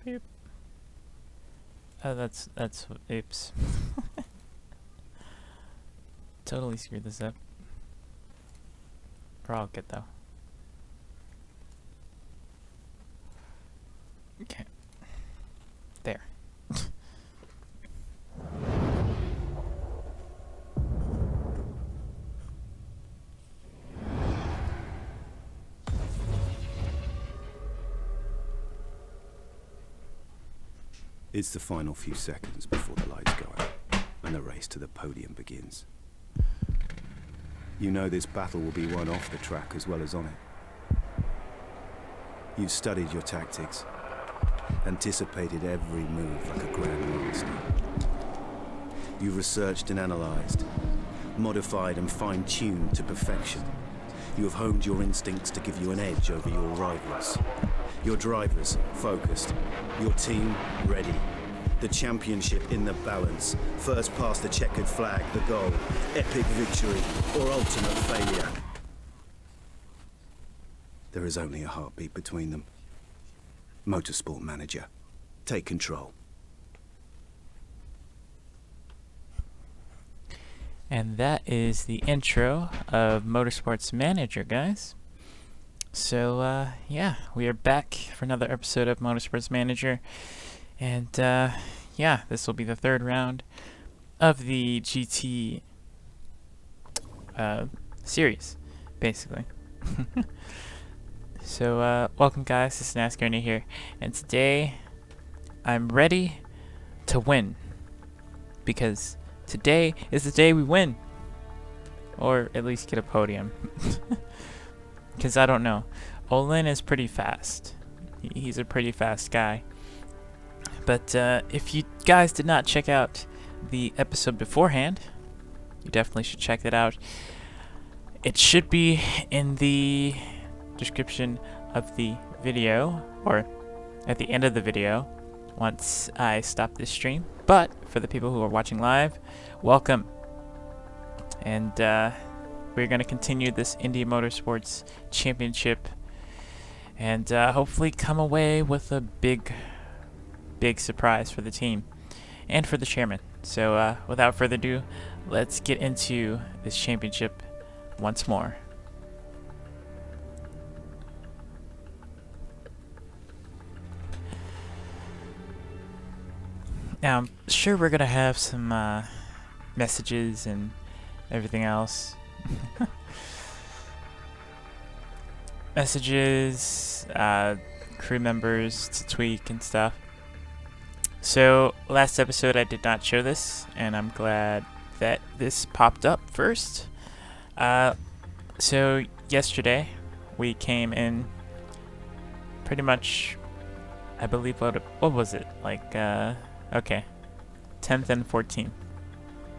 Beep. Oh, that's oops. Totally screwed this up. We're all good though. Okay. There. It's the final few seconds before the lights go out, and the race to the podium begins. You know this battle will be won off the track as well as on it. You've studied your tactics, anticipated every move like a grandmaster. You've researched and analyzed, modified and fine-tuned to perfection. You have honed your instincts to give you an edge over your rivals. Your drivers focused, your team ready. The championship in the balance. First past the checkered flag, the goal. Epic victory or ultimate failure. There is only a heartbeat between them. Motorsport Manager. Take control. And that is the intro of Motorsports Manager, guys. So, yeah, we are back for another episode of Motorsports Manager. And, yeah, this will be the third round of the GT series, basically. So, welcome, guys. This is NASCAR here. And today, I'm ready to win. Because today is the day we win. Or at least get a podium. Because I don't know. Olin is pretty fast. He's a pretty fast guy. But if you guys did not check out the episode beforehand, you definitely should check it out. It should be in the description of the video, or at the end of the video, once I stop this stream. But for the people who are watching live, welcome. And we're going to continue this Indy Motorsports Championship and hopefully come away with a big surprise for the team and for the chairman. So without further ado, let's get into this championship once more. Now, I'm sure we're going to have some messages and everything else. Messages, crew members to tweak and stuff. So last episode I did not show this, and I'm glad that this popped up first. So yesterday we came in pretty much, I believe, what was it, like okay, 10th and 14th.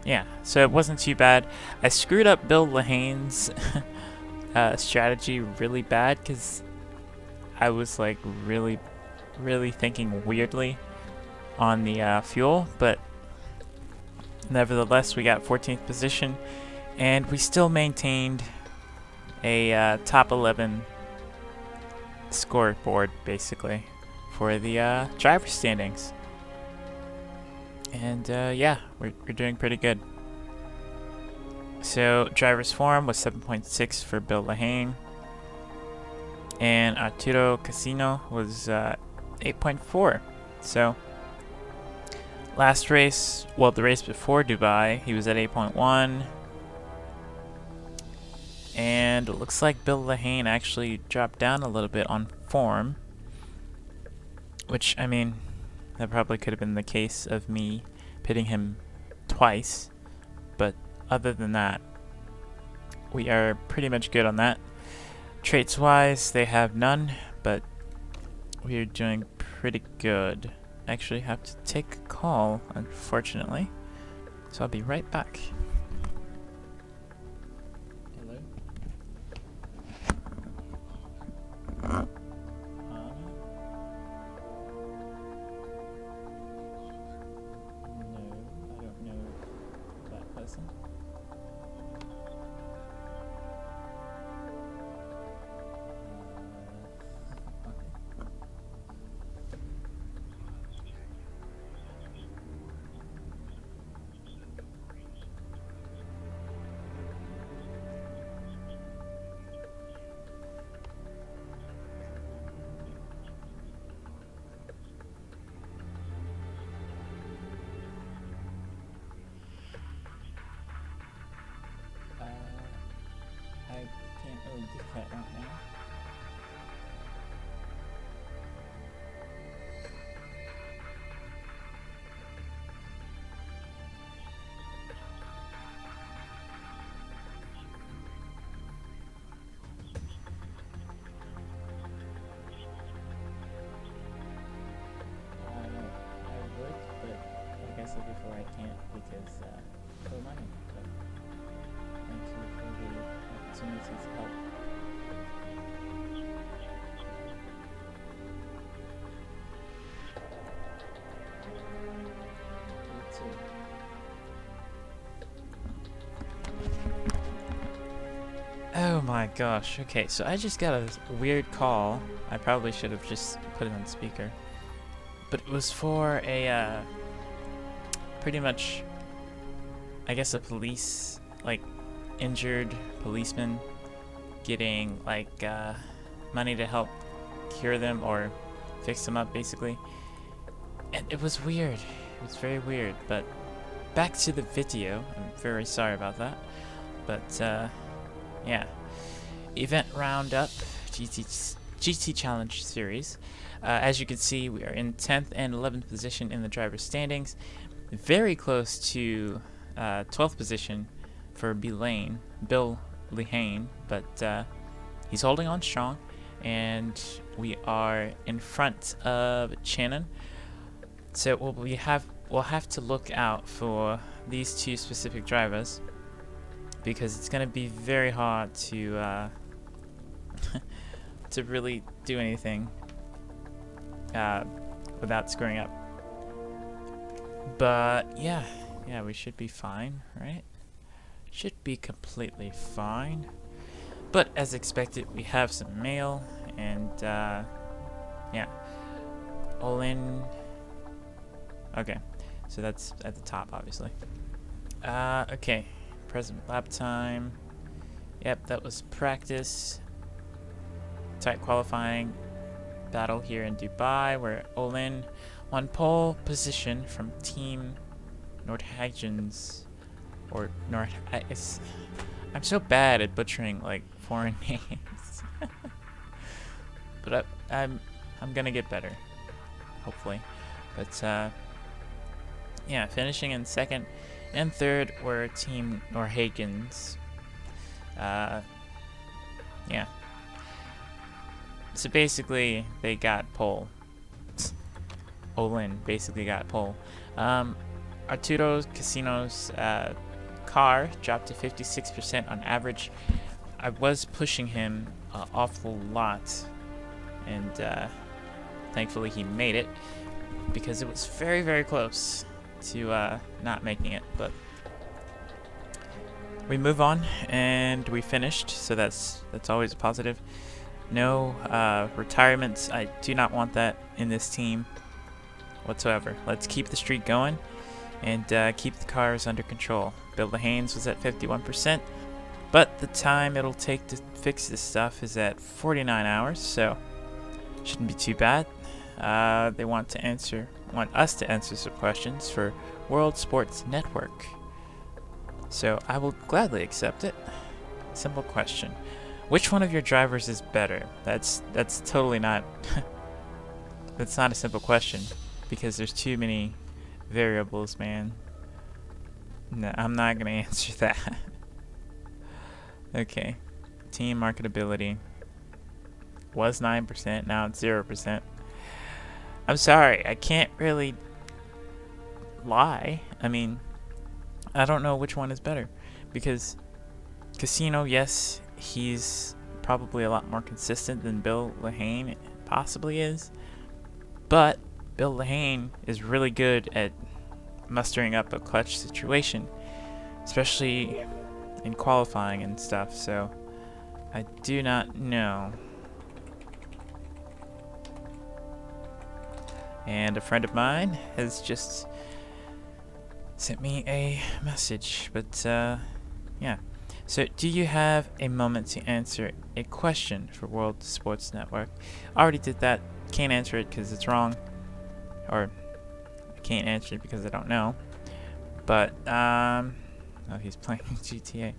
Yeah, so it wasn't too bad. I screwed up Bill Lahane's strategy really bad because I was like really thinking weirdly on the fuel, but nevertheless we got 14th position and we still maintained a top 11 scoreboard basically for the driver standings. And yeah, we're doing pretty good. So driver's form was 7.6 for Bill Lahane, and Arturo Casino was 8.4. So last race, well, the race before Dubai, he was at 8.1, and it looks like Bill Lahane actually dropped down a little bit on form, which, I mean, that probably could have been the case of me pitting him twice, but other than that, we are pretty much good on that. Traits wise, they have none, but we are doing pretty good. I actually have to take a call, unfortunately, so I'll be right back. Hello? can't really do that right now. I would, but like I said before, I can't because for money. But thank you for the opportunity to help. You too. Oh my gosh. Okay, so I just got a weird call. I probably should have just put it on speaker. But it was for a, pretty much, I guess a police, like, injured policeman getting, like, money to help cure them or fix them up, basically. And it was weird. It was very weird. But back to the video. I'm very sorry about that. But, yeah. Event Roundup, GT Challenge Series. As you can see, we are in 10th and 11th position in the driver's standings. Very close to 12th position for Bill Lehane, but he's holding on strong. And we are in front of Shannon. So we'll have to look out for these two specific drivers, because it's gonna be very hard to to really do anything without screwing up. But yeah, we should be fine, right? Should be completely fine. But as expected, we have some mail, and yeah, all in. Okay, so that's at the top, obviously. Okay, present lap time. Yep, that was practice. Tight qualifying battle here in Dubai, where Olin won pole position from Team Nordhagens, or I'm so bad at butchering like foreign names, but I'm gonna get better, hopefully. But yeah, finishing in second and third were Team Nordhagens. Yeah. So basically, they got pole. Olin basically got pole. Arturo Casino's car dropped to 56% on average. I was pushing him an awful lot, and thankfully he made it, because it was very, very close to not making it. But we move on, and we finished, so that's always a positive. No retirements. I do not want that in this team whatsoever. Let's keep the streak going and keep the cars under control. Bill Haynes was at 51%, but the time it'll take to fix this stuff is at 49 hours, so shouldn't be too bad. They want us to answer some questions for World Sports Network, so I will gladly accept it. Simple question: which one of your drivers is better? That's totally not that's not a simple question, because there's too many variables, man. No, I'm not gonna answer that. Okay. Team marketability was 9%, now it's 0%. I'm sorry, I can't really lie. I mean, I don't know which one is better, because Casino, yes, he's probably a lot more consistent than Bill Lehane possibly is, but Bill Lehane is really good at mustering up a clutch situation, especially in qualifying and stuff, so I do not know. And a friend of mine has just sent me a message, but yeah. So, do you have a moment to answer a question for World Sports Network? I already did that. Can't answer it because it's wrong, or I can't answer it because I don't know. But oh, he's playing GTA.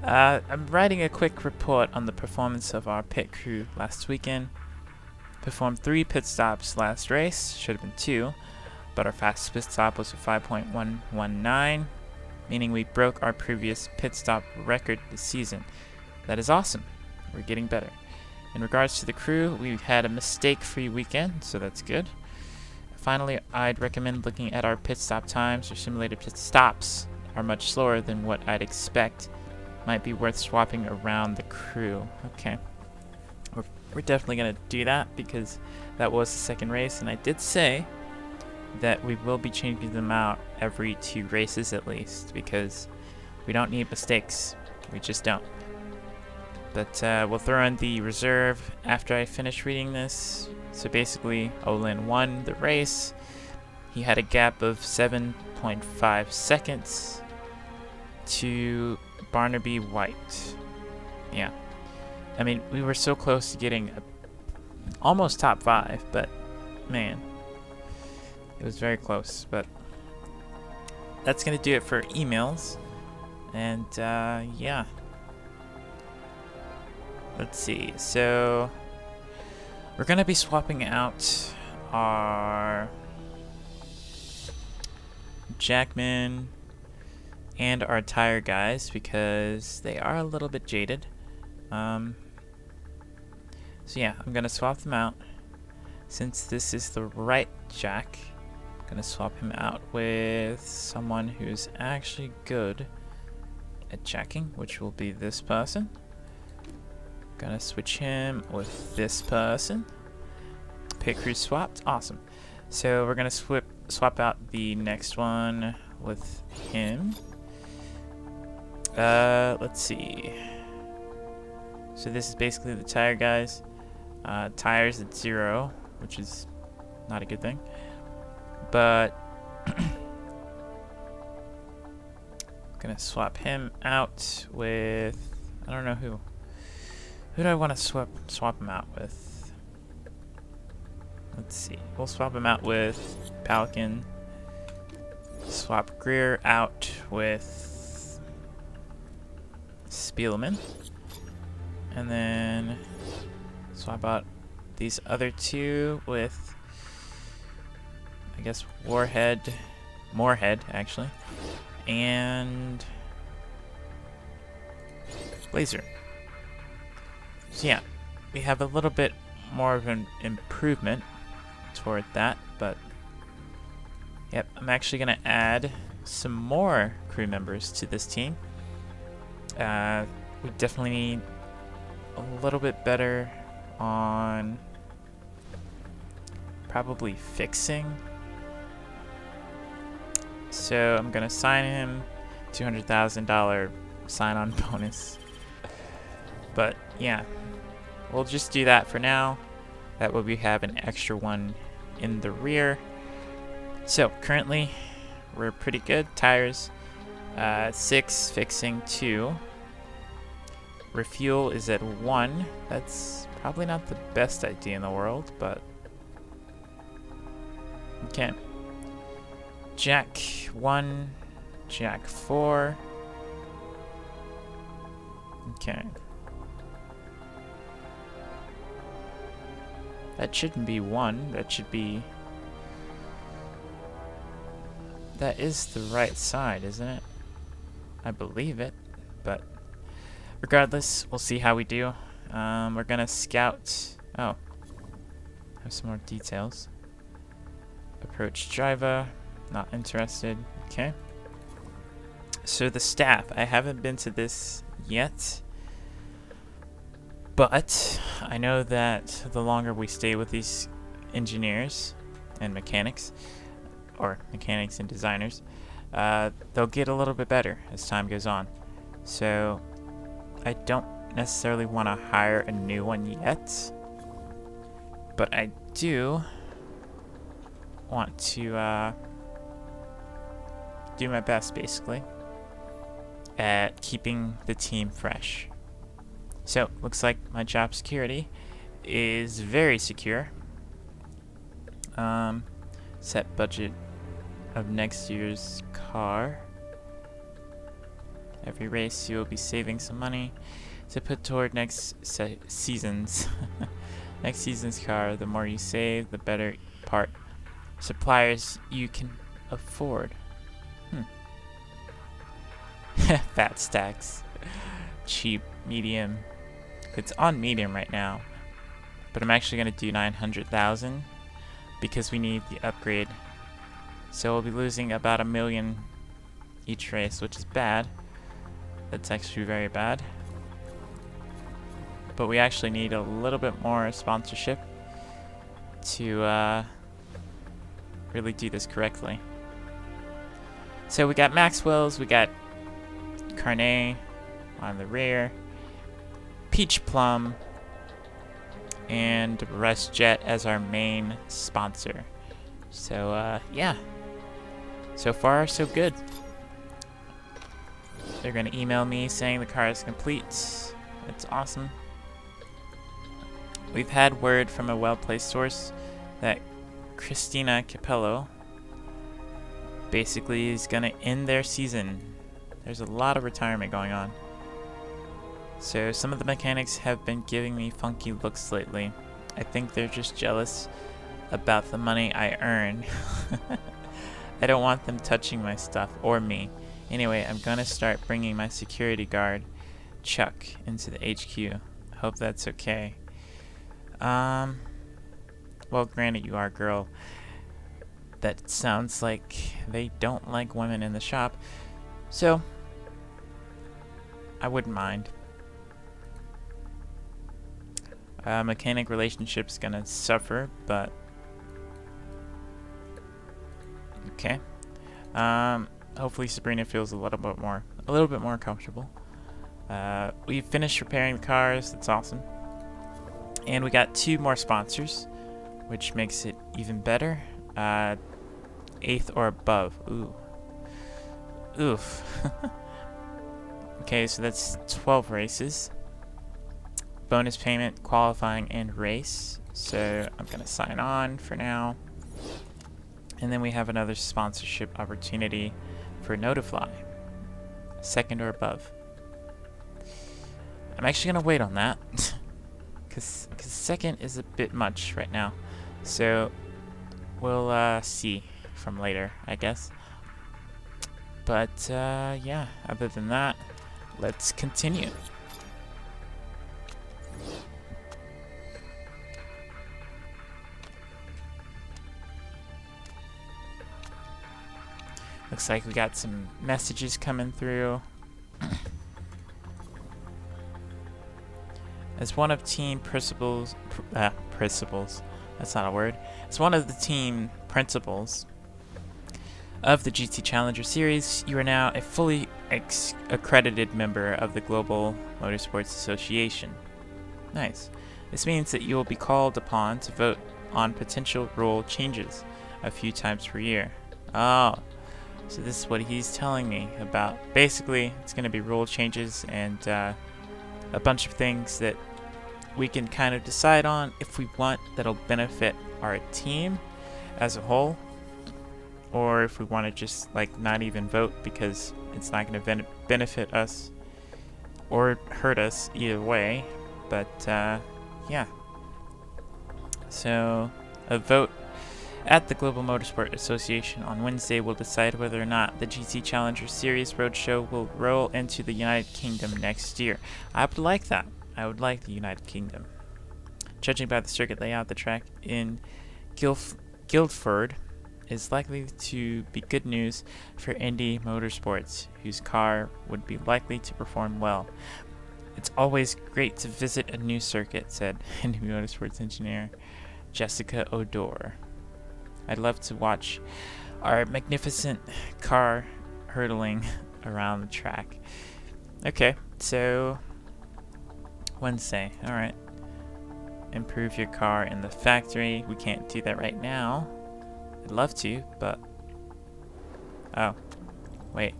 I'm writing a quick report on the performance of our pit crew last weekend. Performed 3 pit stops last race, should have been 2, but our fastest pit stop was a 5.119, meaning we broke our previous pit stop record this season. That is awesome. We're getting better. In regards to the crew, we had a mistake-free weekend, so that's good. Finally, I'd recommend looking at our pit stop times. Our simulated pit stops are much slower than what I'd expect. Might be worth swapping around the crew. Okay. We're definitely going to do that because that was the second race, and I did say that we will be changing them out every 2 races at least because we don't need mistakes. We just don't. But we'll throw in the reserve after I finish reading this. So basically, Olin won the race. He had a gap of 7.5 seconds to Barnaby White. Yeah. I mean, we were so close to getting almost top 5, but man, it was very close. But that's going to do it for emails. And yeah. Let's see. So we're going to be swapping out our Jackman and our tire guys because they are a little bit jaded. So yeah, I'm gonna swap them out. Since this is the right jack, I'm gonna swap him out with someone who's actually good at jacking, which will be this person. Gonna switch him with this person. Pit crew swapped. Awesome. So we're gonna swap out the next one with him. Let's see. So this is basically the tire guys. Tires at 0, which is not a good thing. But gonna swap him out with, I don't know who. Who do I want to swap him out with? Let's see. We'll swap him out with Palkin. Swap Greer out with Spielman. And then swap out these other 2 with, I guess, Moorhead actually, and Blazer. So yeah, we have a little bit more of an improvement toward that, but yep, I'm actually gonna add some more crew members to this team. We definitely need a little bit better on probably fixing. So I'm gonna sign him $200,000 sign-on bonus. But yeah, we'll just do that for now. That way we have an extra one in the rear. So currently we're pretty good. Tires 6, fixing 2. Refuel is at 1. That's probably not the best idea in the world, but okay. Jack 1, Jack 4. Okay. That shouldn't be 1. That should be... That is the right side, isn't it? I believe it, but regardless, we'll see how we do. We're gonna scout... Oh. Have some more details. Approach driver. Not interested. Okay. So the staff. I haven't been to this yet. But I know that the longer we stay with these engineers and mechanics, or mechanics and designers, they'll get a little bit better as time goes on. So I don't necessarily want to hire a new one yet, but I do want to do my best, basically, at keeping the team fresh. So, looks like my job security is very secure. Set budget of next year's car. Every race you will be saving some money to put toward next season's next season's car. The more you save, the better part suppliers you can afford. Fat stacks. Cheap, medium. It's on medium right now, but I'm actually going to do 900,000 because we need the upgrade. So we'll be losing about 1 million each race, which is bad. That's actually very bad. But we actually need a little bit more sponsorship to really do this correctly. So we got Maxwell's, we got Carnet on the rear, Peach Plum, and WestJet as our main sponsor. So yeah, so far so good. They're gonna email me saying the car is complete. That's awesome. We've had word from a well-placed source that Christina Capello basically is gonna end their season. There's a lot of retirement going on. So some of the mechanics have been giving me funky looks lately. I think they're just jealous about the money I earn. I don't want them touching my stuff or me. Anyway, I'm gonna start bringing my security guard, Chuck, into the HQ. Hope that's okay. Well, granted, you are a girl. That sounds like they don't like women in the shop. So, I wouldn't mind. Mechanic relationship's gonna suffer, but okay. Hopefully Sabrina feels a little bit more comfortable. We've finished repairing the cars. That's awesome. And we got 2 more sponsors, which makes it even better. 8th or above. Ooh. Oof. Okay, so that's 12 races. Bonus payment, qualifying, and race. So I'm gonna sign on for now. And then we have another sponsorship opportunity for Notify. 2nd or above. I'm actually gonna wait on that. Cause 2nd is a bit much right now. So we'll see from later, I guess. But yeah, other than that, let's continue. Looks like we got some messages coming through. As one of team principals, that's not a word. As one of the team principals of the GT Challenger Series, you are now a fully accredited member of the Global Motorsports Association. Nice. This means that you will be called upon to vote on potential rule changes a few times per year. Oh, so this is what he's telling me about. Basically, it's going to be rule changes and a bunch of things that we can kind of decide on if we want that'll benefit our team as a whole, or if we want to just like not even vote because it's not going to benefit us or hurt us either way. But yeah, so a vote at the Global Motorsport Association on Wednesday will decide whether or not the GT Challenger Series Roadshow will roll into the United Kingdom next year. I would like that. I would like the United Kingdom. Judging by the circuit layout, the track in Guildford is likely to be good news for Indy Motorsports, whose car would be likely to perform well. It's always great to visit a new circuit, said Indy Motorsports engineer Jessica Odor. I'd love to watch our magnificent car hurtling around the track. Okay, so Wednesday, alright. Improve your car in the factory. We can't do that right now. I'd love to, but oh, wait,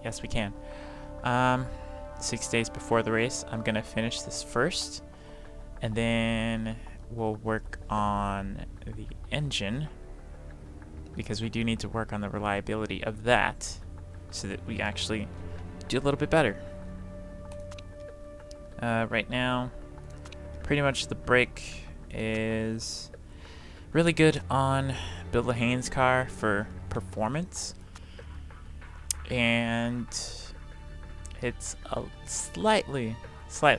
yes we can. 6 days before the race, I'm gonna finish this first, and then we'll work on the engine, because we do need to work on the reliability of that so that we actually do a little bit better. Right now, pretty much the brake is really good on Bill Lahane's car for performance, and it's a slightly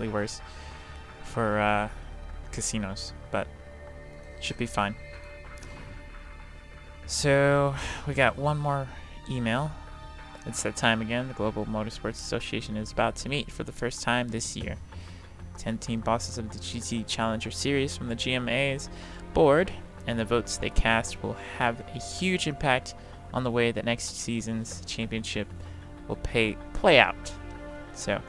worse for casinos, but should be fine. So we got one more email. It's that time again. The Global Motorsports Association is about to meet for the first time this year. 10 team bosses of the GT Challenger Series from the GMA's board, and the votes they cast will have a huge impact on the way that next season's championship will play out. So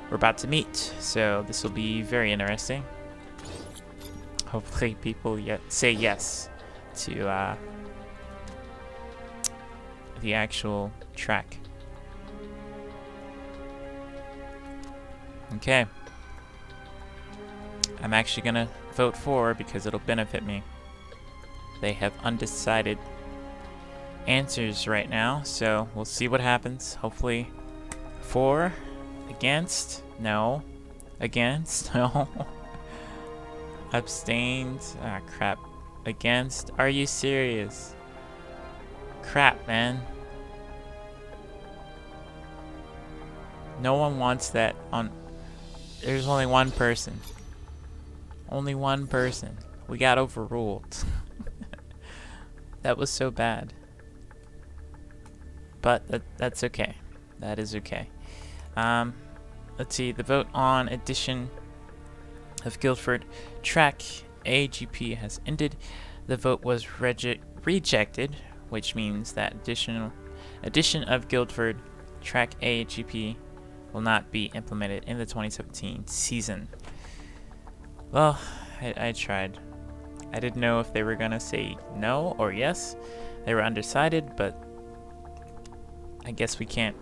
we're about to meet, so this will be very interesting. Hopefully people say yes to the actual track. Okay. I'm actually gonna vote for because it'll benefit me. They have undecided answers right now, so we'll see what happens. Hopefully for, against, no, against, no, abstained, ah crap, against, are you serious? Crap, man. No one wants that on. There's only one person. Only one person. We got overruled. That was so bad. But that's okay. That is okay. Let's see. The vote on edition of Guildford Track AGP has ended. The vote was rejected, which means that edition of Guildford Track AGP will not be implemented in the 2017 season. Well, I tried. I didn't know if they were gonna say no or yes. They were undecided, but I guess we can't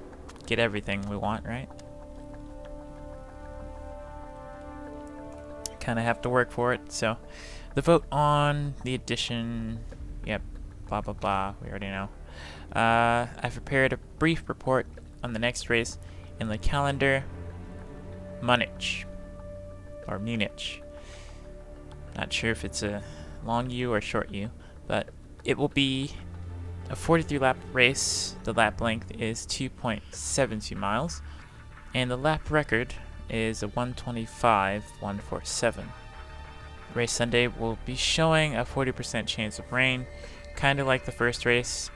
get everything we want, right? Kinda have to work for it. So the vote on the addition, yep, blah blah blah, we already know. I've prepared a brief report on the next race in the calendar. Munich or Munich. Not sure if it's a long U or short U, but it will be a 43 lap race. The lap length is 2.72 miles, and the lap record is a 125.147. Race Sunday will be showing a 40% chance of rain, kind of like the first race,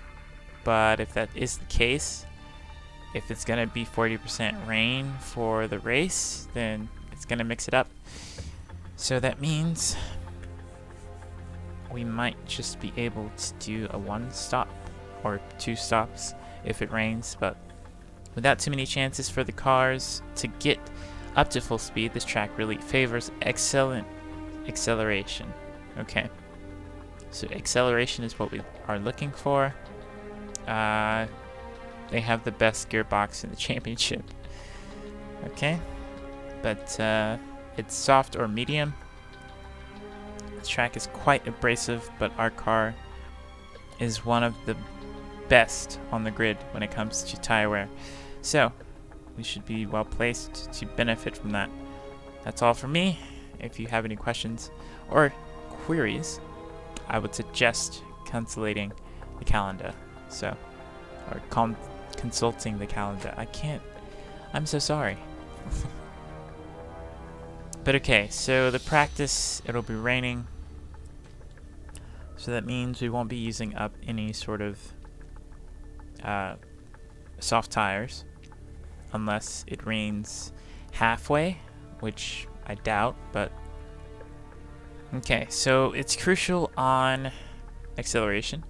but if that is the case, if it's going to be 40% rain for the race, then it's going to mix it up. So that means we might just be able to do a 1 stop or 2 stops if it rains, but without too many chances for the cars to get up to full speed, this track really favors excellent acceleration. Okay, so acceleration is what we are looking for. They have the best gearbox in the championship. Okay, but it's soft or medium. This track is quite abrasive, but our car is one of the best on the grid when it comes to tire wear. So we should be well placed to benefit from that. That's all for me. If you have any questions or queries, I would suggest consulting the calendar. So, or consulting the calendar. I'm so sorry. But okay, so the practice, it'll be raining. So that means we won't be using up any sort of soft tires unless it rains halfway, which I doubt, but okay, so it's crucial on acceleration.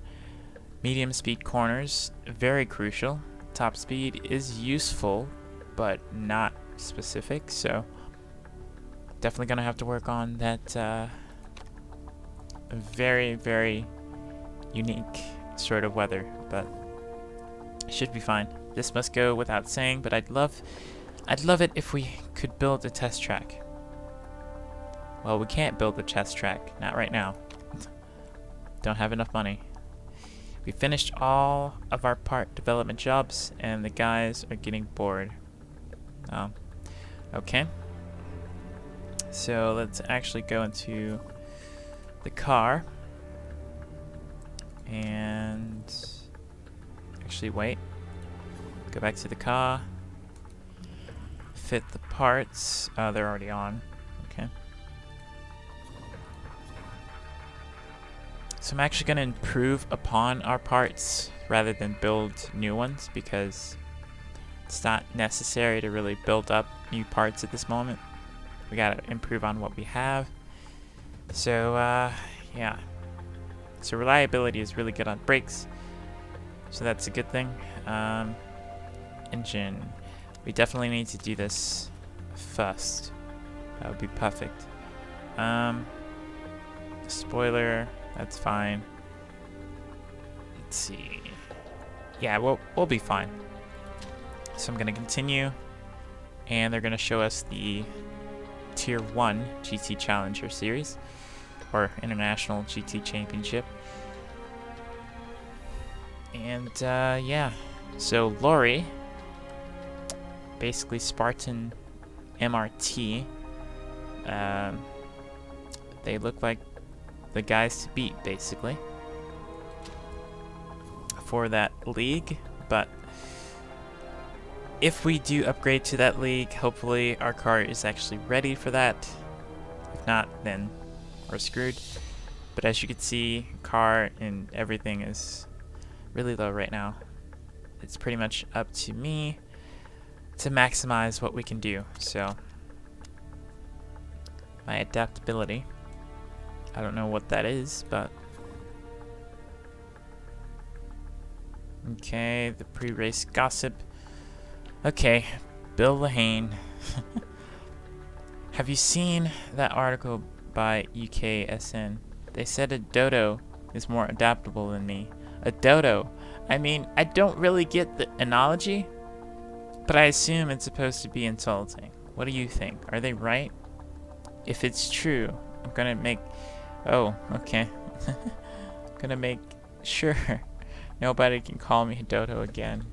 Medium speed corners, very crucial. Top speed is useful, but not specific, so definitely gonna have to work on that very, very unique sort of weather, but it should be fine. This must go without saying, but I'd love it if we could build a test track. Well, we can't build a test track, not right now. Don't have enough money. We finished all of our part development jobs, and the guys are getting bored. Okay. So let's actually go into the car and actually wait. Go back to the car. Fit the parts. They're already on. Okay. So I'm actually going to improve upon our parts rather than build new ones because it's not necessary to really build up new parts at this moment. We got to improve on what we have. So, yeah. So reliability is really good on brakes. So that's a good thing. Engine. We definitely need to do this first. That would be perfect. Spoiler. That's fine. Let's see. Yeah, we'll be fine. So I'm gonna continue, and they're gonna show us the Tier 1 GT Challenger Series, or International GT Championship. And yeah, so Lori, basically Spartan MRT, they look like the guys to beat, basically, for that league. But if we do upgrade to that league, hopefully our car is actually ready for that. If not, then we're screwed. But as you can see, car and everything is really low right now. It's pretty much up to me to maximize what we can do. So my adaptability, I don't know what that is, but okay, the pre-race gossip. Okay, Bill Lahane. Have you seen that article by UKSN? They said a dodo is more adaptable than me. A dodo. I mean, I don't really get the analogy, but I assume it's supposed to be insulting. What do you think? Are they right? If it's true, I'm gonna make... Oh, okay. I'm gonna make sure nobody can call me dodo again.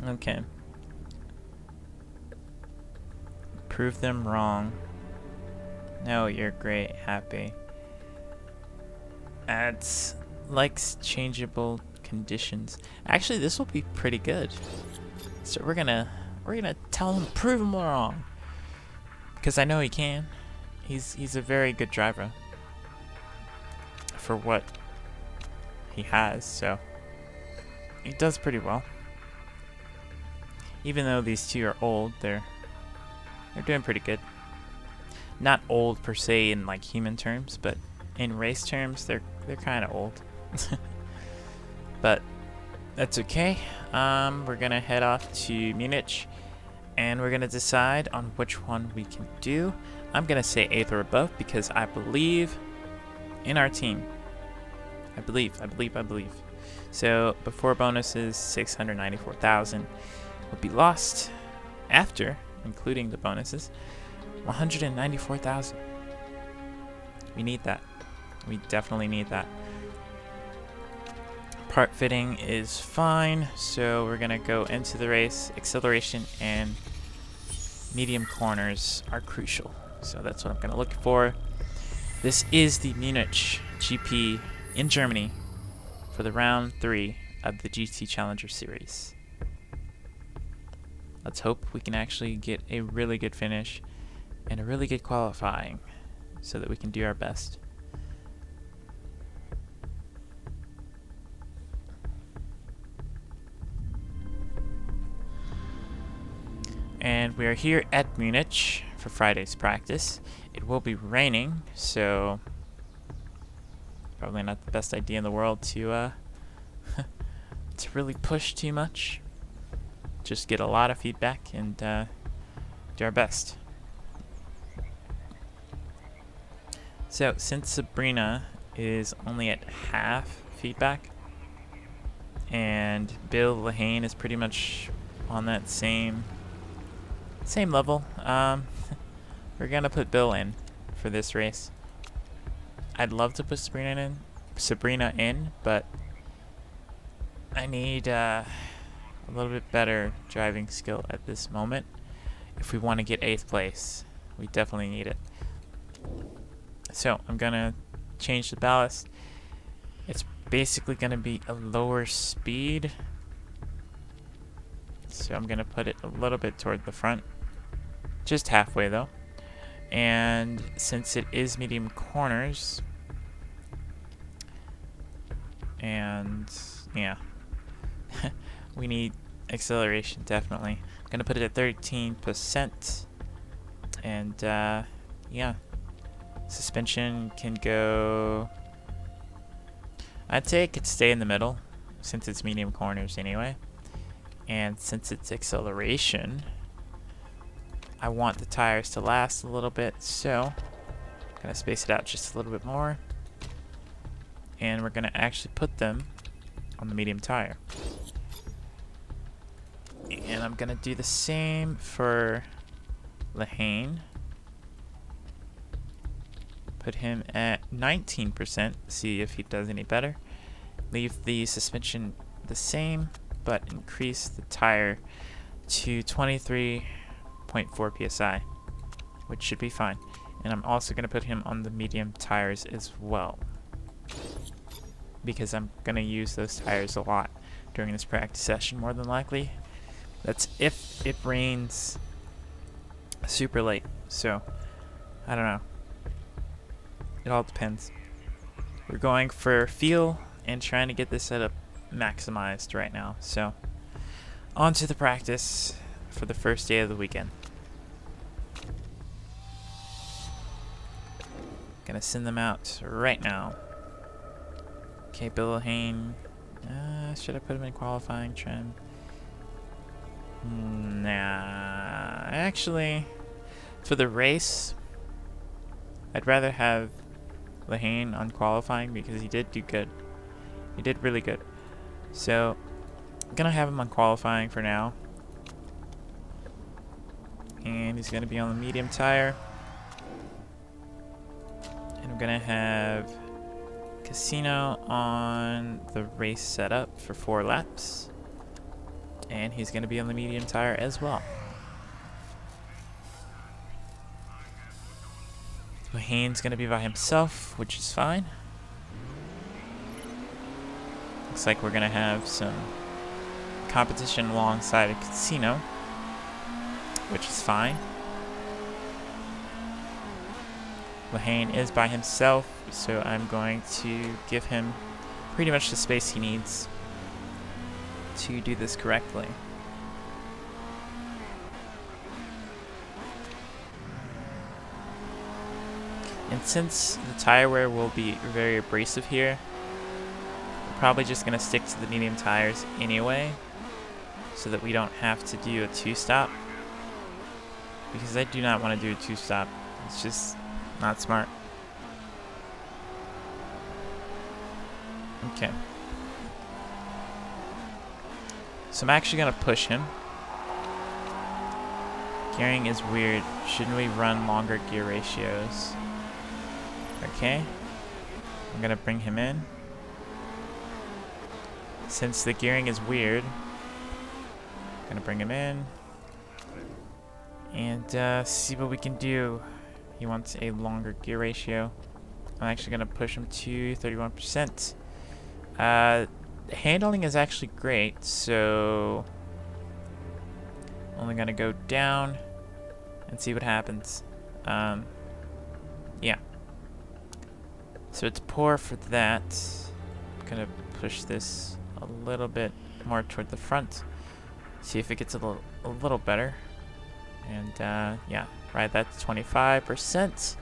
Okay. Prove them wrong. No, you're great, happy. Adds likes changeable conditions. Actually, this will be pretty good. So we're gonna tell him, prove him wrong, because I know he can. He's a very good driver for what he has. So he does pretty well. Even though these two are old, they're doing pretty good. Not old per se in like human terms, but in race terms, they're kind of old. But that's okay. We're gonna head off to Munich, and we're gonna decide on which one we can do. I'm gonna say 8th or above because I believe in our team. I believe. So before bonuses, 694,000 will be lost. After including the bonuses, 194,000. We need that. We definitely need that. Part fitting is fine, so we're gonna go into the race. Acceleration and medium corners are crucial, so that's what I'm gonna look for. This is the Munich GP in Germany for the round 3 of the GT Challenger Series. Let's hope we can actually get a really good finish and a really good qualifying so that we can do our best. And we are here at Munich for Friday's practice. It will be raining, so probably not the best idea in the world to to really push too much. Just get a lot of feedback and do our best. So since Sabrina is only at half feedback and Bill Lahane is pretty much on that same level, we're gonna put Bill in for this race. I'd love to put Sabrina in, but I need a a little bit better driving skill at this moment if we want to get 8th place. We definitely need it. So I'm gonna change the ballast. It's basically gonna be a lower speed, so I'm gonna put it a little bit toward the front, just halfway though. And since it is medium corners, and yeah, we need acceleration definitely. I'm gonna put it at 13%, and yeah, suspension can go, I'd say it could stay in the middle since it's medium corners anyway. And since it's acceleration, I want the tires to last a little bit, so I'm gonna space it out just a little bit more. And we're gonna actually put them on the medium tire. And I'm gonna do the same for Lehane. Put him at 19%, see if he does any better. Leave the suspension the same, but increase the tire to 23.4 psi, which should be fine. And I'm also going to put him on the medium tires as well, because I'm going to use those tires a lot during this practice session, more than likely. That's if it rains super late, so I don't know. It all depends. We're going for feel and trying to get this setup maximized right now. So, on to the practice for the first day of the weekend. Gonna send them out right now. Okay, Bill Lehane. Should I put him in qualifying trim? Nah. Actually, for the race, I'd rather have Lehane on qualifying because he did do good. He did really good. So, I'm gonna have him on qualifying for now. And he's gonna be on the medium tire. And I'm gonna have Casino on the race setup for 4 laps. And he's gonna be on the medium tire as well. Lehane's gonna be by himself, which is fine. Looks like we're gonna have some competition alongside a Casino, which is fine. Lehane is by himself, so I'm going to give him pretty much the space he needs to do this correctly. And since the tire wear will be very abrasive here, we're probably just going to stick to the medium tires anyway, so that we don't have to do a 2-stop. Because I do not want to do a 2-stop. It's just not smart. Okay. So I'm actually going to push him. Gearing is weird. Shouldn't we run longer gear ratios? Okay. I'm going to bring him in. Since the gearing is weird, I'm going to bring him in. And see what we can do. He wants a longer gear ratio. I'm actually going to push him to 31%. Handling is actually great, so only going to go down and see what happens. Yeah. So it's poor for that. I'm going to push this a little bit more toward the front. See if it gets a little better. And yeah, ride that to 25%.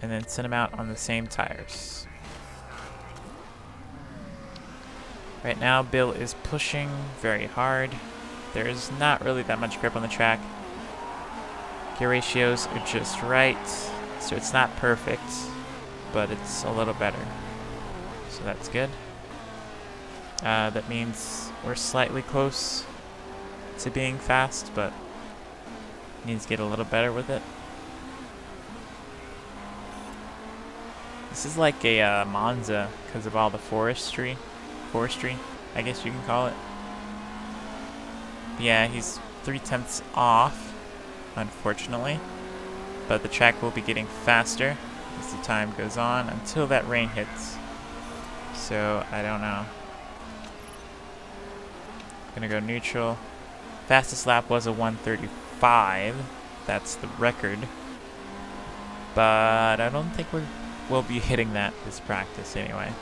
And then send them out on the same tires. Right now, Bill is pushing very hard. There is not really that much grip on the track. Gear ratios are just right. So it's not perfect, but it's a little better. So that's good. That means we're slightly close to being fast, but needs to get a little better with it. This is like a Monza because of all the forestry, I guess you can call it. Yeah, he's 3/10 off, unfortunately. But the track will be getting faster as the time goes on until that rain hits. So, I don't know. Gonna go neutral. Fastest lap was a 1:35. That's the record. But I don't think we'll be hitting that this practice anyway.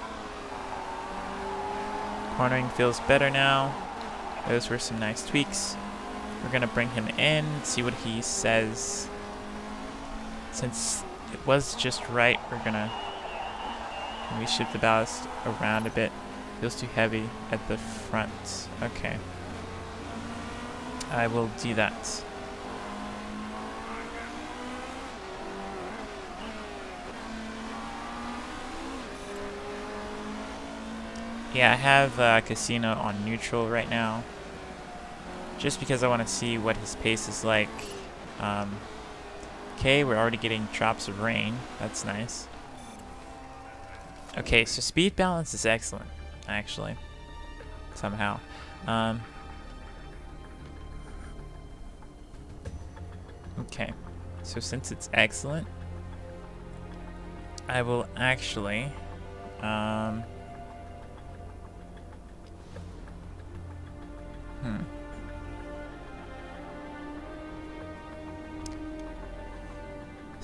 Cornering feels better now. Those were some nice tweaks. We're gonna bring him in, see what he says. Since it was just right, we're gonna maybe shift the ballast around a bit. Feels too heavy at the front. Okay. I will do that. Yeah, I have Casino on neutral right now. Just because I want to see what his pace is like. Okay, we're already getting drops of rain. That's nice. Okay, so speed balance is excellent, actually. Somehow. Okay, so since it's excellent, I will actually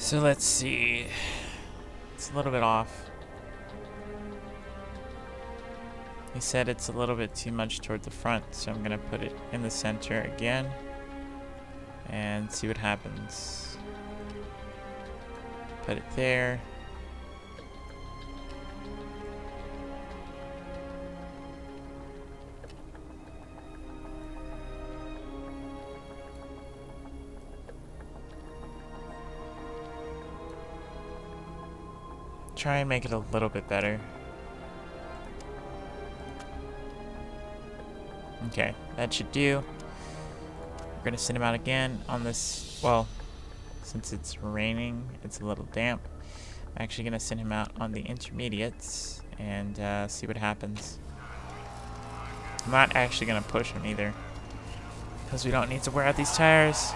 So let's see. It's a little bit off. He said it's a little bit too much toward the front, so I'm gonna put it in the center again and see what happens. Put it there. Try and make it a little bit better. Okay, that should do. We're gonna send him out again on this, well, since it's raining, it's a little damp. I'm actually gonna send him out on the intermediates and see what happens. I'm not actually gonna push him either, because we don't need to wear out these tires.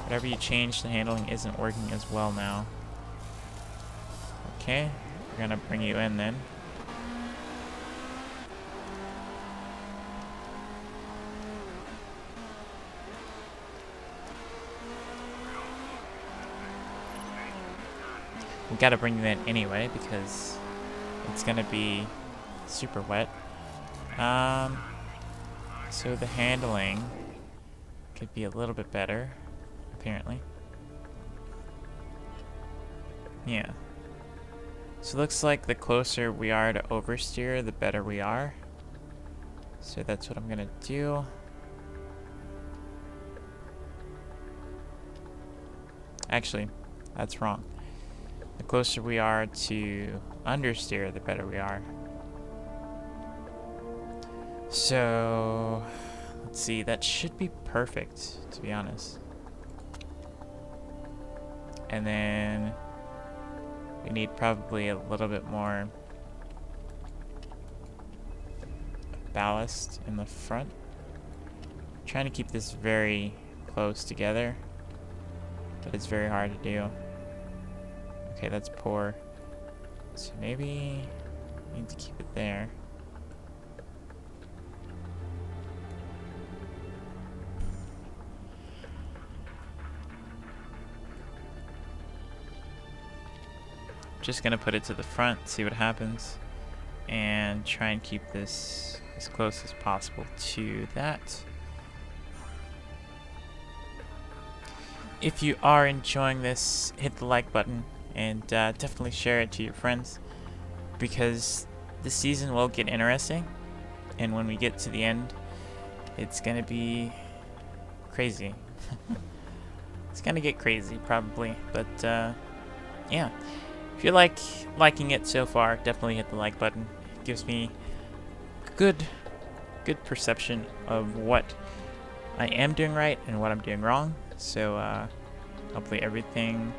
Whatever you change, the handling isn't working as well now. Okay, we're gonna bring you in then. We gotta bring you in anyway because it's gonna be super wet. So the handling could be a little bit better, apparently. Yeah. So it looks like the closer we are to oversteer, the better we are. So that's what I'm gonna do. Actually, that's wrong. The closer we are to understeer, the better we are. So, let's see, that should be perfect, to be honest. And then we need probably a little bit more ballast in the front. I'm trying to keep this very close together, but it's very hard to do. Okay, that's poor. So maybe I need to keep it there. Just gonna put it to the front, see what happens, and try and keep this as close as possible to that. If you are enjoying this, hit the like button and definitely share it to your friends, because this season will get interesting, and when we get to the end, it's gonna be crazy. It's gonna get crazy probably, but yeah. If you liking it so far, definitely hit the like button. It gives me good perception of what I am doing right and what I'm doing wrong. So hopefully everything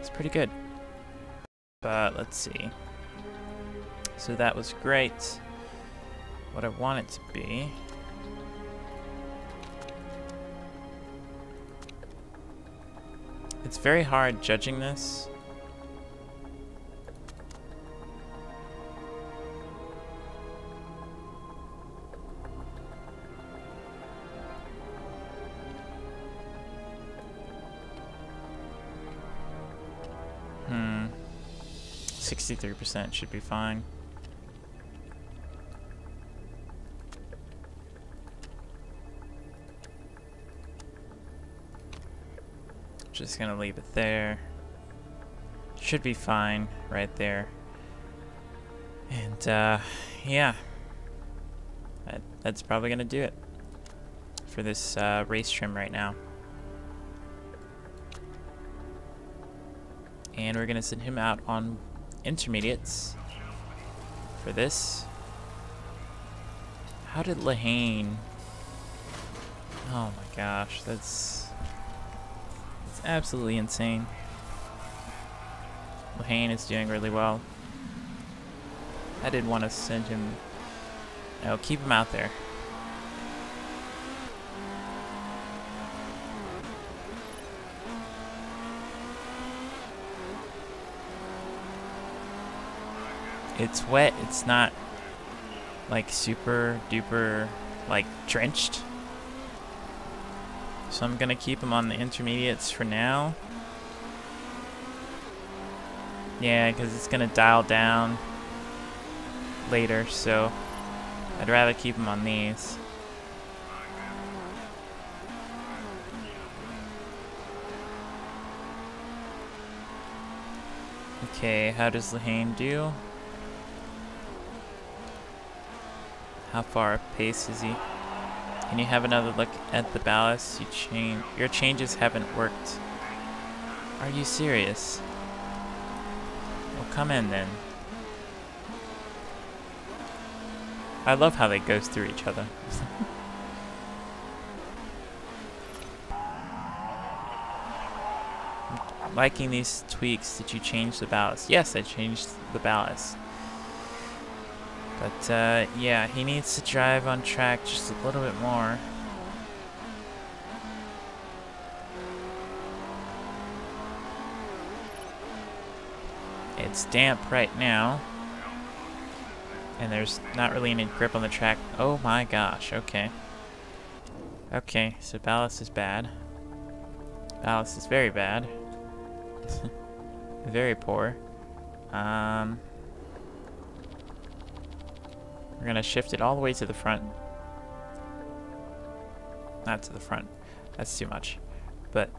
is pretty good. But let's see. So that was great. What I want it to be. It's very hard judging this. Hmm. 63% should be fine. Just gonna leave it there. Should be fine right there. And yeah, that's probably gonna do it for this race trim right now. And we're gonna send him out on intermediates for this. How did Lehane? Oh my gosh, that's absolutely insane. Lehane is doing really well. I didn't want to send him. No, keep him out there. It's wet. It's not like super duper like drenched. So I'm gonna keep him on the intermediates for now. Yeah, because it's gonna dial down later, so I'd rather keep him on these. Okay, how does Lehane do? How far a pace is he? Can you have another look at the ballast? Your changes haven't worked. Are you serious? Well, come in then. I love how they go through each other. Liking these tweaks. Did you change the ballast? Yes, I changed the ballast. But yeah, he needs to drive on track just a little bit more. It's damp right now. And there's not really any grip on the track. Oh my gosh, okay. Okay, so ballast is bad. Ballast is very bad. Very poor. We're gonna shift it all the way to the front. Not to the front. That's too much. But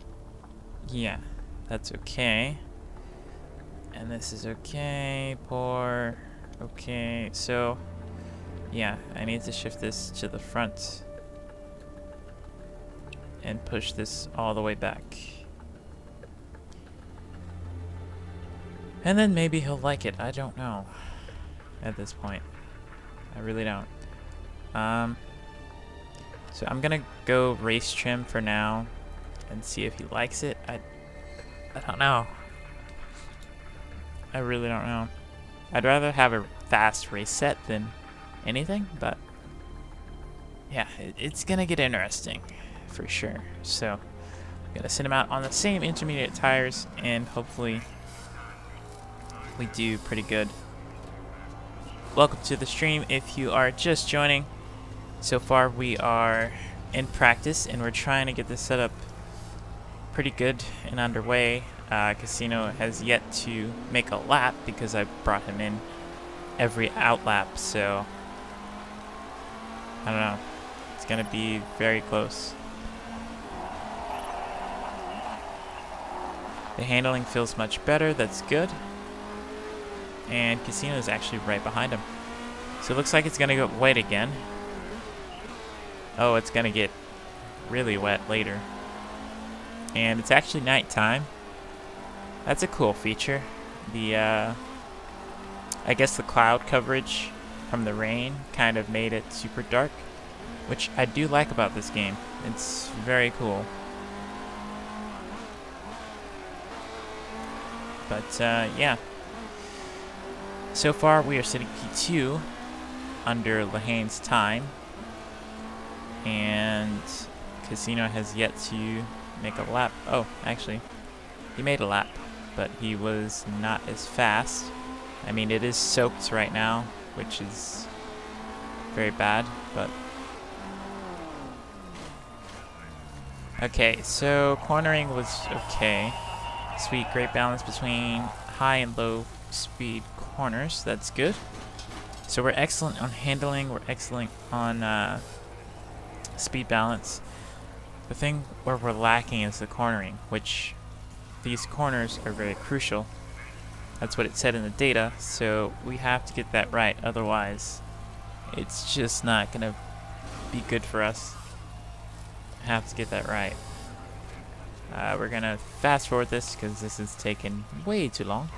yeah, that's okay. And this is okay. Poor. Okay, so yeah, I need to shift this to the front and push this all the way back. And then maybe he'll like it. I don't know at this point. I really don't. So I'm gonna go race trim for now and see if he likes it. I don't know. I really don't know. I'd rather have a fast race set than anything, but yeah, it's gonna get interesting for sure. So I'm gonna send him out on the same intermediate tires and hopefully we do pretty good. Welcome to the stream if you are just joining. So far we are in practice and we're trying to get this set up pretty good and underway. Casino has yet to make a lap because I brought him in every out lap, so I don't know. It's gonna be very close. The handling feels much better, that's good. And Casino is actually right behind him. So it looks like it's gonna get wet again. Oh, it's gonna get really wet later. And it's actually nighttime. That's a cool feature. The I guess the cloud coverage from the rain kind of made it super dark, which I do like about this game. It's very cool. But yeah. So far we are sitting P2 under Lehane's time. And Casino has yet to make a lap. Oh, actually, he made a lap, but he was not as fast. I mean, it is soaked right now, which is very bad, but okay, so cornering was okay. Sweet, great balance between high and low speed corners. That's good. So we're excellent on handling. We're excellent on speed balance. The thing where we're lacking is the cornering, which these corners are very crucial. That's what it said in the data, so we have to get that right. Otherwise, it's just not going to be good for us. Have to get that right. We're going to fast forward this because this is taking way too long.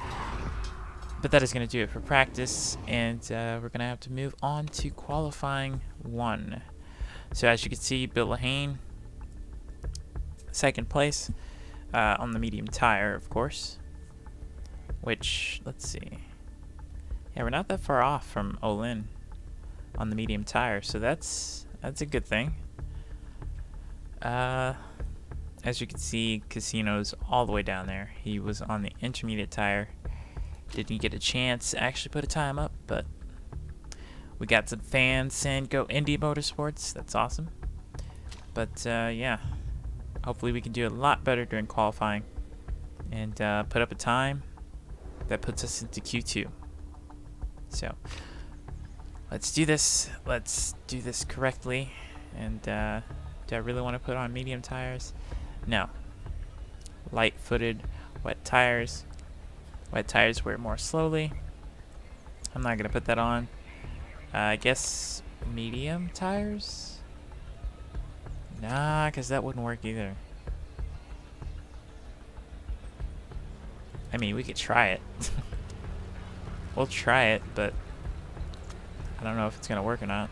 But that is going to do it for practice, and we're going to have to move on to qualifying 1. So as you can see, Bill Lahane, second place on the medium tire, of course. Which, let's see. Yeah, we're not that far off from Olin on the medium tire, so that's a good thing. As you can see, Casino's all the way down there. He was on the intermediate tire. Didn't get a chance to actually put a time up, but we got some fans saying go Indy Motorsports. That's awesome. But yeah, hopefully we can do a lot better during qualifying and put up a time that puts us into Q2. So let's do this. Let's do this correctly. And do I really want to put on medium tires? No. Light-footed, wet tires. Wet tires wear more slowly. I'm not gonna put that on. I guess medium tires? Nah, because that wouldn't work either. I mean, we could try it. We'll try it, but I don't know if it's gonna work or not.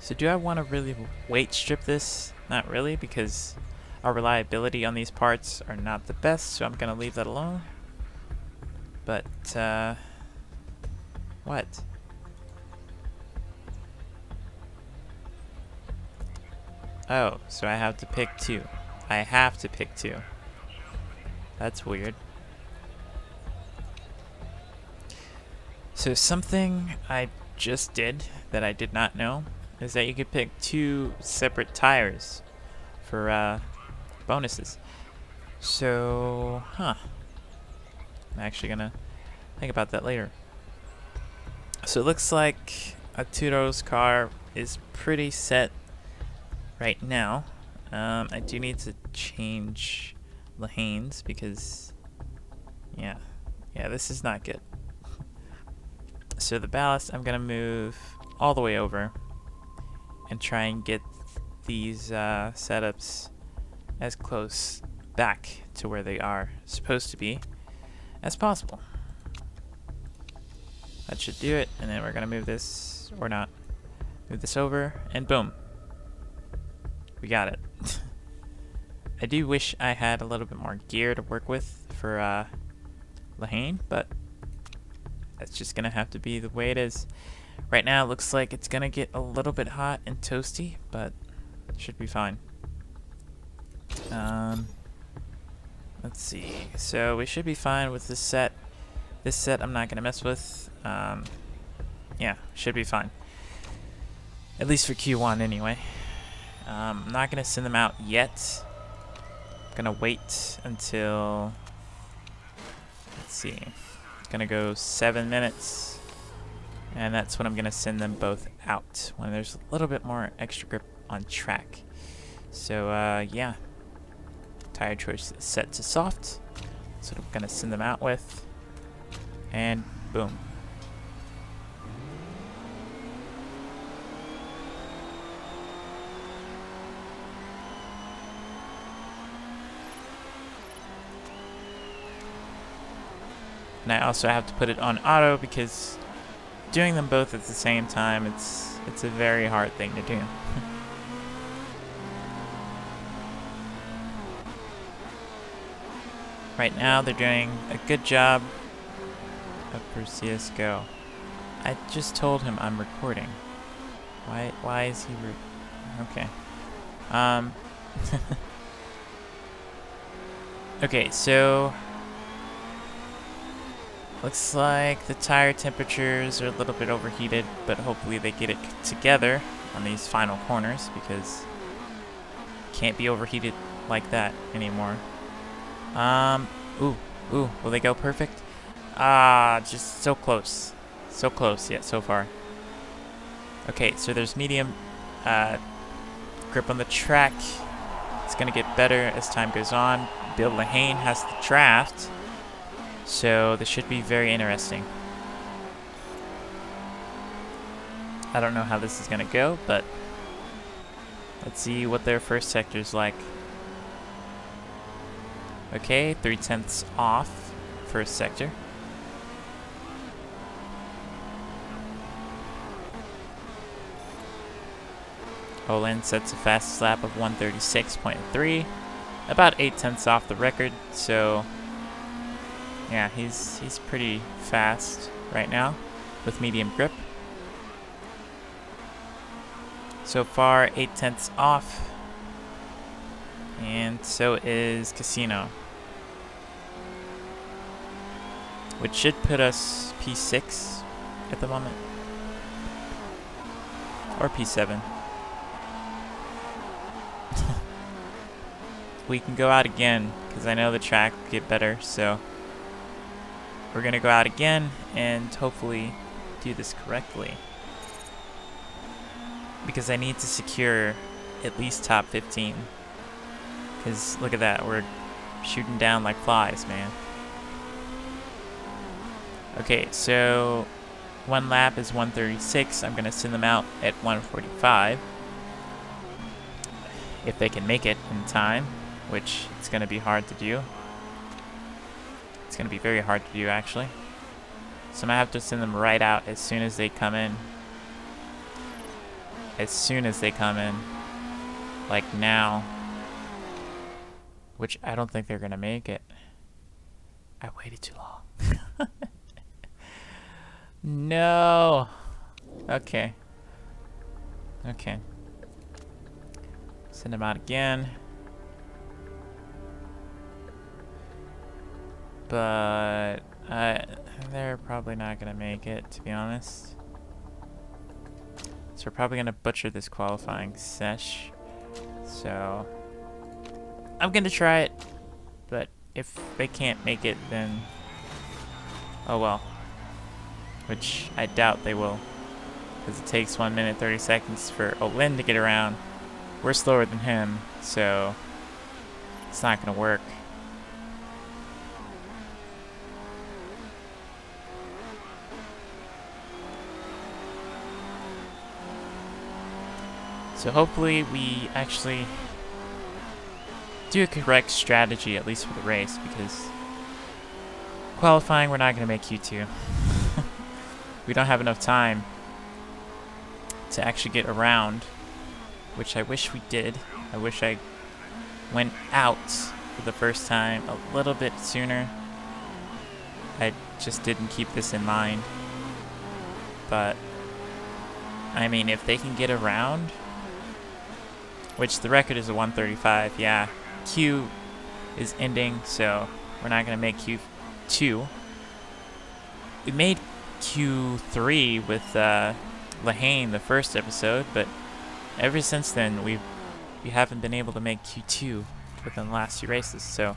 So do I want to really weight strip this? Not really, because our reliability on these parts are not the best, so I'm gonna leave that alone. But what? Oh, so I have to pick 2. I have to pick 2. That's weird. So something I just did that I did not know is that you could pick 2 separate tires for bonuses. So, I'm actually gonna think about that later. So it looks like Arturo's car is pretty set right now. I do need to change Lahane's because, yeah, this is not good. So the ballast, I'm gonna move all the way over and try and get these setups as close back to where they are supposed to be as possible. That should do it, and then we're gonna move this, or not, move this over, and boom. We got it. I do wish I had a little bit more gear to work with for Lahane, but that's just gonna have to be the way it is. Right now it looks like it's gonna get a little bit hot and toasty, but it should be fine. Let's see. So we should be fine with this set. This set I'm not gonna mess with. Yeah, should be fine. At least for Q1 anyway. I'm not gonna send them out yet. I'm gonna wait until, let's see, it's gonna go 7 minutes, and that's when I'm gonna send them both out, when there's a little bit more extra grip on track. So yeah, tire choice is set to soft. That's what I'm gonna send them out with, and boom. And I also have to put it on auto because doing them both at the same time, it's a very hard thing to do. Right now they're doing a good job of per CSGO. I just told him I'm recording. Why is he okay. Okay, so looks like the tire temperatures are a little bit overheated, but hopefully they get it together on these final corners because can't be overheated like that anymore. Ooh, will they go perfect? Ah, just so close. So close, yet so far. Okay, so there's medium grip on the track. It's gonna get better as time goes on. Bill Lahane has the draft, so this should be very interesting. I don't know how this is gonna go, but let's see what their first sector's like. Okay, 3/10 off first sector. Olin sets a fastest lap of 136.3, about 0.8 off the record. So, yeah, he's pretty fast right now with medium grip. So far, 0.8 off, and so is Casino, which should put us P6 at the moment, or P7. We can go out again because I know the track will get better, so we're gonna go out again and hopefully do this correctly because I need to secure at least top 15 because look at that, we're shooting down like flies, man. Okay, so one lap is 136. I'm gonna send them out at 145 if they can make it in time, which it's going to be hard to do. It's going to be very hard to do, actually. So I'm going to have to send them right out as soon as they come in. As soon as they come in. Like now. Which I don't think they're going to make it. I waited too long. No. Okay. Okay. Send them out again. But they're probably not going to make it, to be honest. So we're probably going to butcher this qualifying sesh. So I'm going to try it. But if they can't make it, then oh well. Which I doubt they will. Because it takes 1 minute 30 seconds for Olin to get around. We're slower than him, so it's not going to work. So hopefully we actually do a correct strategy, at least for the race, because qualifying we're not going to make Q2. We don't have enough time to actually get around, which I wish we did. I wish I went out for the first time a little bit sooner. I just didn't keep this in mind. But, I mean, if they can get around, which the record is a 135, yeah. Q is ending, so we're not going to make Q2. We made Q3 with Lahane the first episode, but ever since then we haven't been able to make Q2 within the last 2 races, so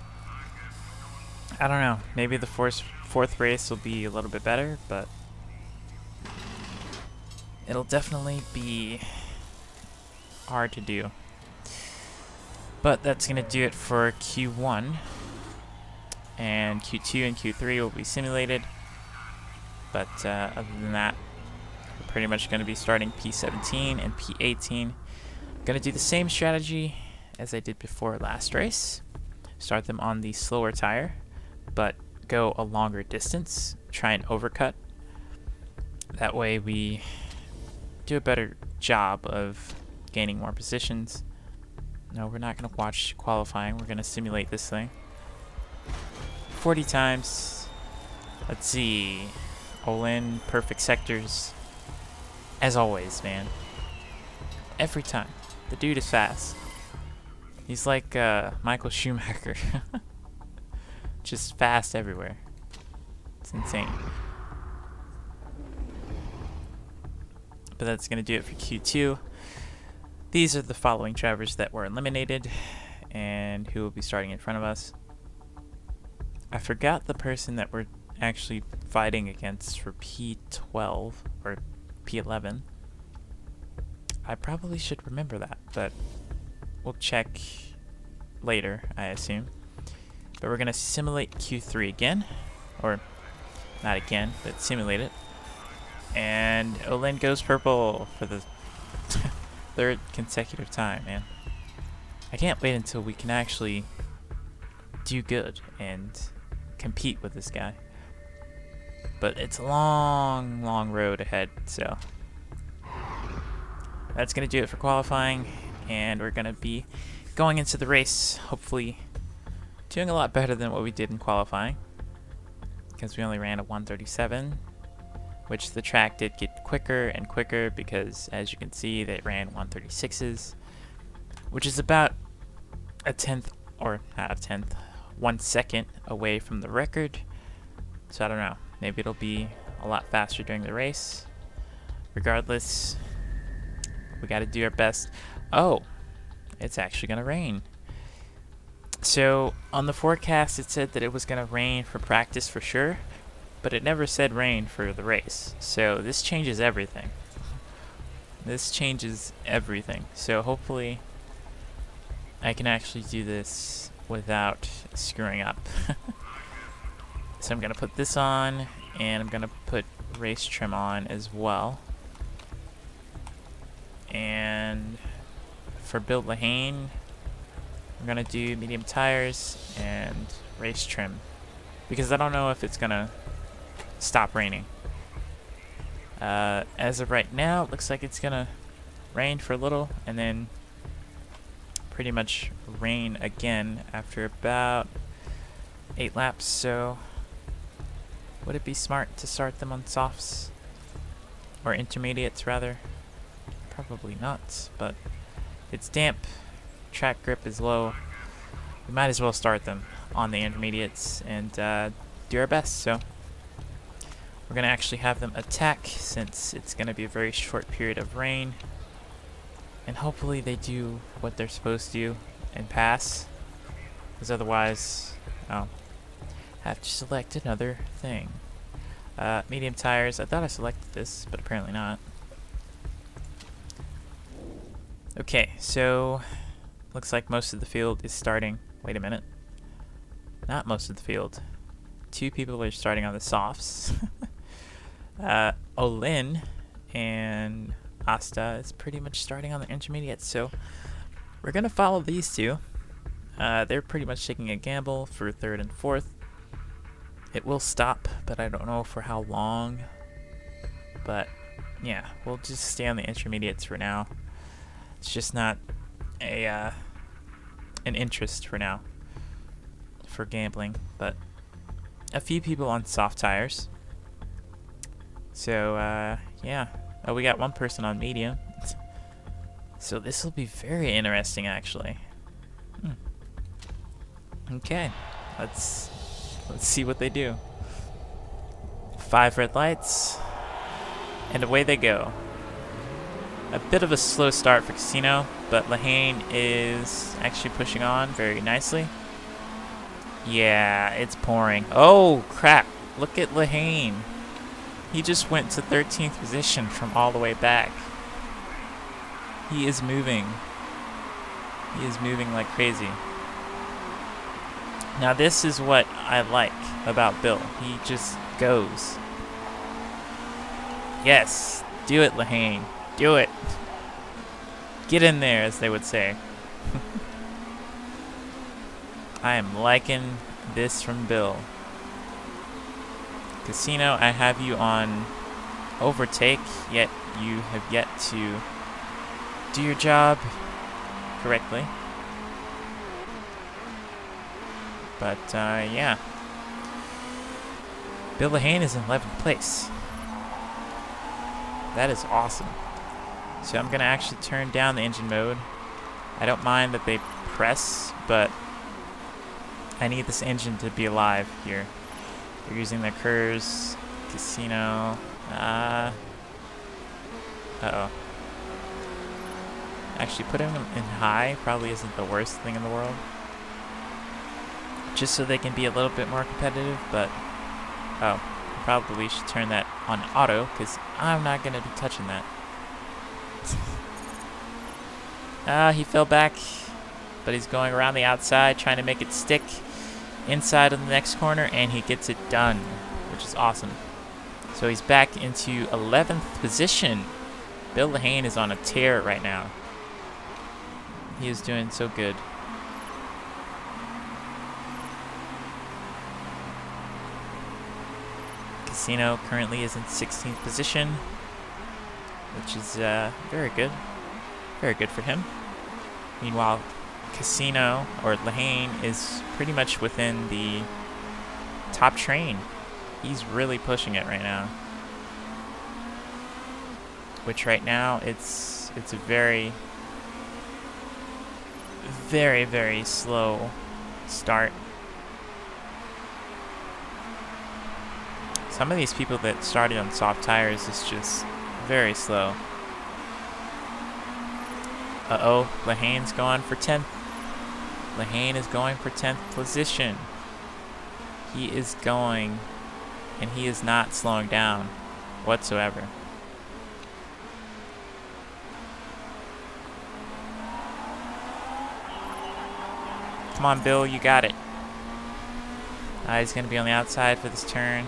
I don't know. Maybe the fourth race will be a little bit better, but it'll definitely be hard to do. But that's going to do it for Q1. And Q2 and Q3 will be simulated. But other than that, we're pretty much going to be starting P17 and P18. I'm going to do the same strategy as I did before last race. Start them on the slower tire, but go a longer distance. Try and overcut. That way we do a better job of gaining more positions. No, we're not going to watch qualifying. We're going to simulate this thing. 40 times. Let's see. Olin, perfect sectors. As always, man. Every time. The dude is fast. He's like Michael Schumacher. Just fast everywhere. It's insane. But that's going to do it for Q2. These are the following drivers that were eliminated and who will be starting in front of us. I forgot the person that we're actually fighting against for P12 or P11. I probably should remember that, but we'll check later, I assume. But we're going to simulate Q3 again, or not again, but simulate it. And Olin goes purple for the third consecutive time, man. I can't wait until we can actually do good and compete with this guy. But it's a long, long road ahead, so that's going to do it for qualifying, and we're going to be going into the race, hopefully doing a lot better than what we did in qualifying, because we only ran a 137, which the track did get quicker and quicker because, as you can see, they ran 136s, which is about a tenth, or not a tenth, 1 second away from the record. So I don't know, maybe it'll be a lot faster during the race. Regardless, we got to do our best. Oh, it's actually gonna rain. So on the forecast it said that it was gonna rain for practice for sure, but it never said rain for the race. So this changes everything. This changes everything. So hopefully I can actually do this without screwing up. So I'm gonna put this on, and I'm gonna put race trim on as well. And for Bill Lahane, I'm gonna do medium tires and race trim, because I don't know if it's gonna stop raining. As of right now, it looks like it's gonna rain for a little and then pretty much rain again after about 8 laps. So would it be smart to start them on softs or intermediates rather? Probably not, but it's damp, track grip is low. We might as well start them on the intermediates and do our best. So we're going to actually have them attack, since it's going to be a very short period of rain, and hopefully they do what they're supposed to do and pass, because otherwise I'll have to select another thing. Medium tires, I thought I selected this, but apparently not. Okay, so looks like most of the field is starting. Wait a minute. Not most of the field. 2 people are starting on the softs. Olin and Asta is pretty much starting on the intermediates, so we're gonna follow these 2. They're pretty much taking a gamble for 3rd and 4th. It will stop, but I don't know for how long. But yeah, we'll just stay on the intermediates for now. It's just not a an interest for now for gambling, but a few people on soft tires. So yeah. Oh, we got 1 person on medium. So this will be very interesting, actually. Okay, let's see what they do. 5 red lights, and away they go. A bit of a slow start for Casino, but Lahane is actually pushing on very nicely. Yeah, it's pouring. Oh crap, look at Lahane. He just went to 13th position from all the way back. He is moving. He is moving like crazy. Now this is what I like about Bill. He just goes. Yes, do it, Lahane. Do it. Get in there, as they would say. I am liking this from Bill. Casino, I have you on overtake, yet you have yet to do your job correctly. But yeah, Bill Lahane is in 11th place. That is awesome. So I'm gonna actually turn down the engine mode I don't mind that they press, but I need this engine to be alive here. They're using their curves. Casino. Uh-oh. Actually, putting them in high probably isn't the worst thing in the world. Just so they can be a little bit more competitive, but... Oh, probably should turn that on auto, because I'm not going to be touching that. He fell back, but he's going around the outside, trying to make it stick inside of the next corner, and he gets it done, which is awesome. So he's back into 11th position. Bill Lehane is on a tear right now. He is doing so good. Casino currently is in 16th position, which is very good. Very good for him. Meanwhile, Casino, or Lehane, is pretty much within the top train. He's really pushing it right now. Which right now, it's a very, very, very slow start. Some of these people that started on soft tires is just very slow. Uh-oh, Lehane's going for 10th. Lehane is going for 10th position. He is going, and he is not slowing down whatsoever. Come on, Bill, you got it. He's going to be on the outside for this turn.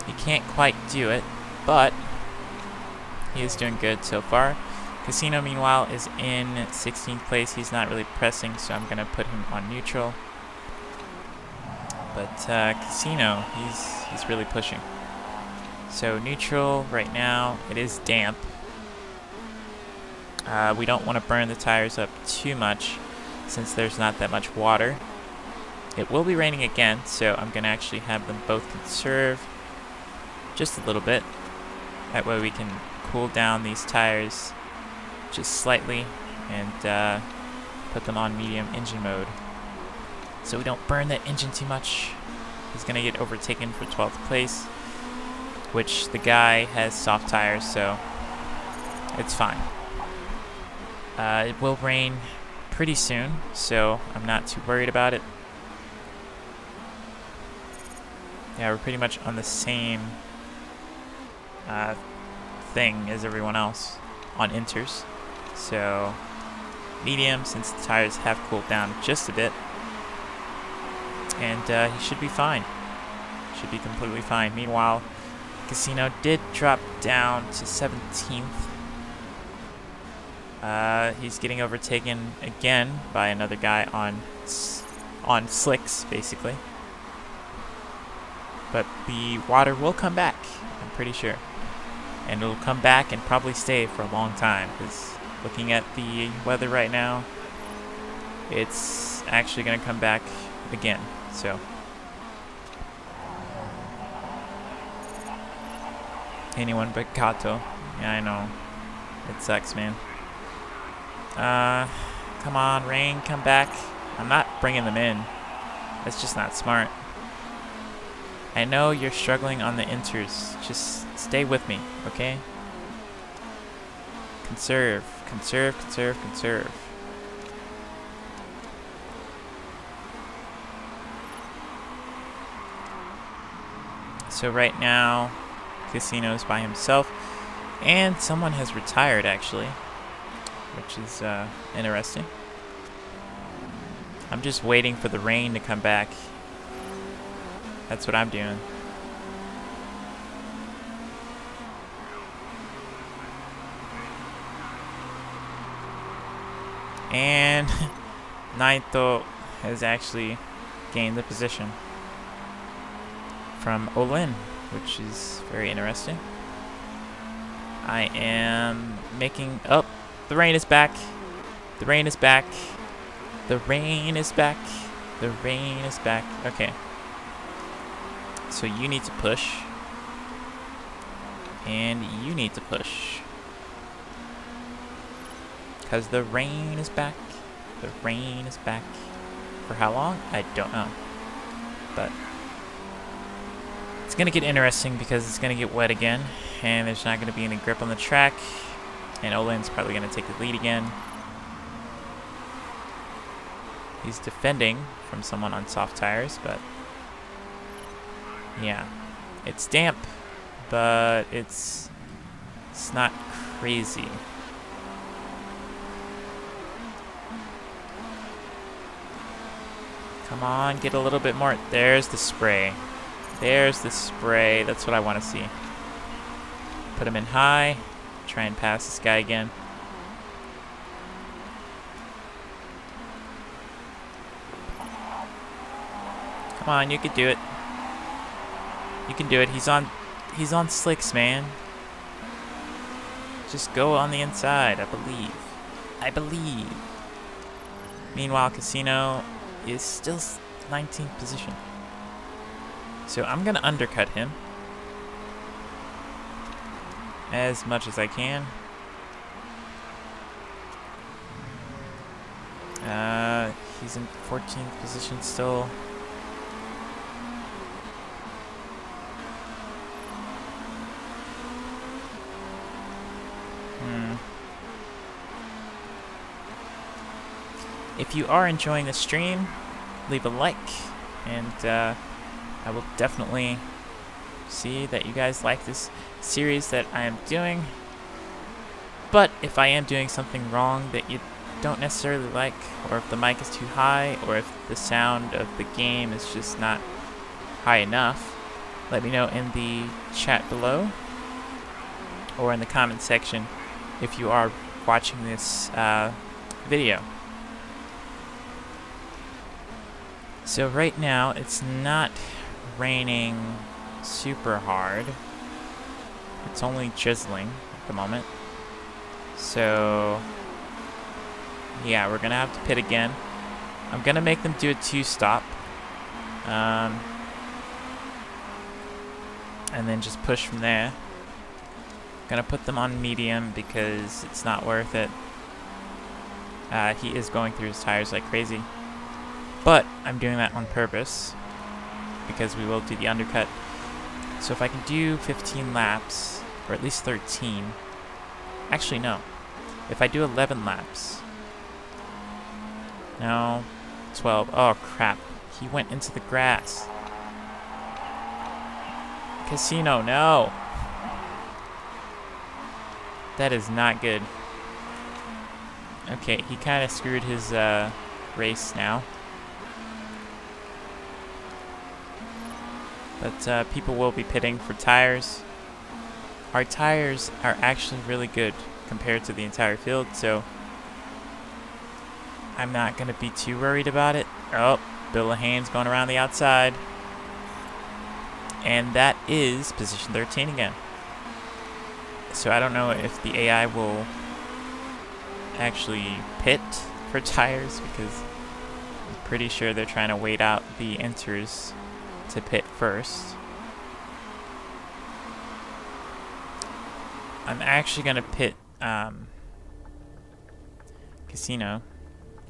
He can't quite do it, but he is doing good so far. Casino, meanwhile, is in 16th place. He's not really pressing, so I'm going to put him on neutral. But Casino, he's really pushing. So neutral right now, it is damp. We don't want to burn the tires up too much since there's not that much water. It will be raining again, so I'm going to actually have them both conserve just a little bit. That way we can cool down these tires just slightly and put them on medium engine mode. So we don't burn that engine too much. He's going to get overtaken for 12th place, which the guy has soft tires, so it's fine. It will rain pretty soon, so I'm not too worried about it. Yeah, we're pretty much on the same thing as everyone else on inters. So medium, since the tires have cooled down just a bit. And he should be fine. Should be completely fine. Meanwhile, Casino did drop down to 17th. He's getting overtaken again by another guy on slicks, basically. But the water will come back, I'm pretty sure. And it'll come back and probably stay for a long time, because looking at the weather right now, it's actually going to come back again. So anyone but Kato. Yeah, I know. It sucks, man. Come on, rain, come back. I'm not bringing them in. That's just not smart. I know you're struggling on the inters. Just stay with me, okay? Conserve, conserve, conserve, conserve. So right now, Casino's by himself, and someone has retired actually, which is interesting. I'm just waiting for the rain to come back. That's what I'm doing. And Naito has actually gained the position from Olin, which is very interesting. I am making... Oh, the rain is back. The rain is back. The rain is back. The rain is back. Okay. So you need to push. And you need to push. Because the rain is back. The rain is back. For how long? I don't know. But it's going to get interesting because it's going to get wet again. And there's not going to be any grip on the track. And Olin's probably going to take the lead again. He's defending from someone on soft tires, but yeah. It's damp, but it's not crazy. Come on, get a little bit more. There's the spray. There's the spray. That's what I want to see. Put him in high. Try and pass this guy again. Come on, you can do it. You can do it. He's on slicks, man. Just go on the inside, I believe. I believe. Meanwhile, Casino is still 19th position. So I'm gonna undercut him as much as I can. He's in 14th position still. If you are enjoying the stream, leave a like, and I will definitely see that you guys like this series that I am doing. But if I am doing something wrong that you don't necessarily like, or if the mic is too high, or if the sound of the game is just not high enough, let me know in the chat below, or in the comment section if you are watching this video. So right now, it's not raining super hard. It's only drizzling at the moment. So, yeah, we're going to have to pit again. I'm going to make them do a 2-stop. And then just push from there. Going to put them on medium because it's not worth it. He is going through his tires like crazy. But I'm doing that on purpose because we will do the undercut. So if I can do 15 laps, or at least 13. Actually, no. If I do 11 laps. No. 12. Oh, crap. He went into the grass. Casino, no. That is not good. Okay, he kind of screwed his race now. But people will be pitting for tires. Our tires are actually really good compared to the entire field, so I'm not going to be too worried about it. Oh, Bill Lahane's going around the outside. And that is position 13 again. So I don't know if the AI will actually pit for tires, because I'm pretty sure they're trying to wait out the enters to pit first. I'm actually going to pit Casino,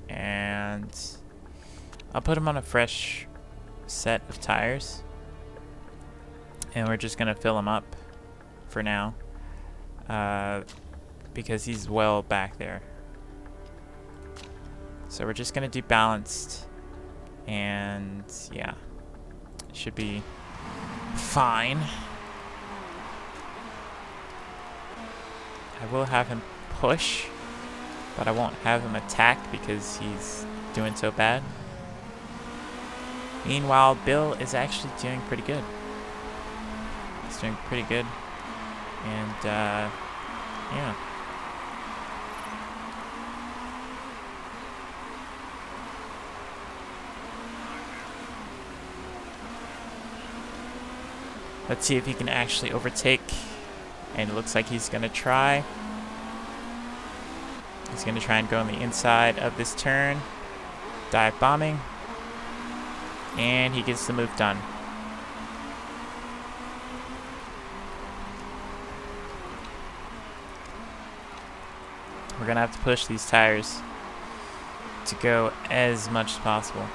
and I'll put him on a fresh set of tires, and we're just going to fill him up for now, because he's well back there. So we're just going to do balanced, and yeah, it should be fine. I will have him push, but I won't have him attack because he's doing so bad. Meanwhile, Bill is actually doing pretty good. He's doing pretty good. And, yeah. Let's see if he can actually overtake. And it looks like he's going to try. He's going to try and go on the inside of this turn. Dive bombing. And he gets the move done. We're going to have to push these tires to go as much as possible.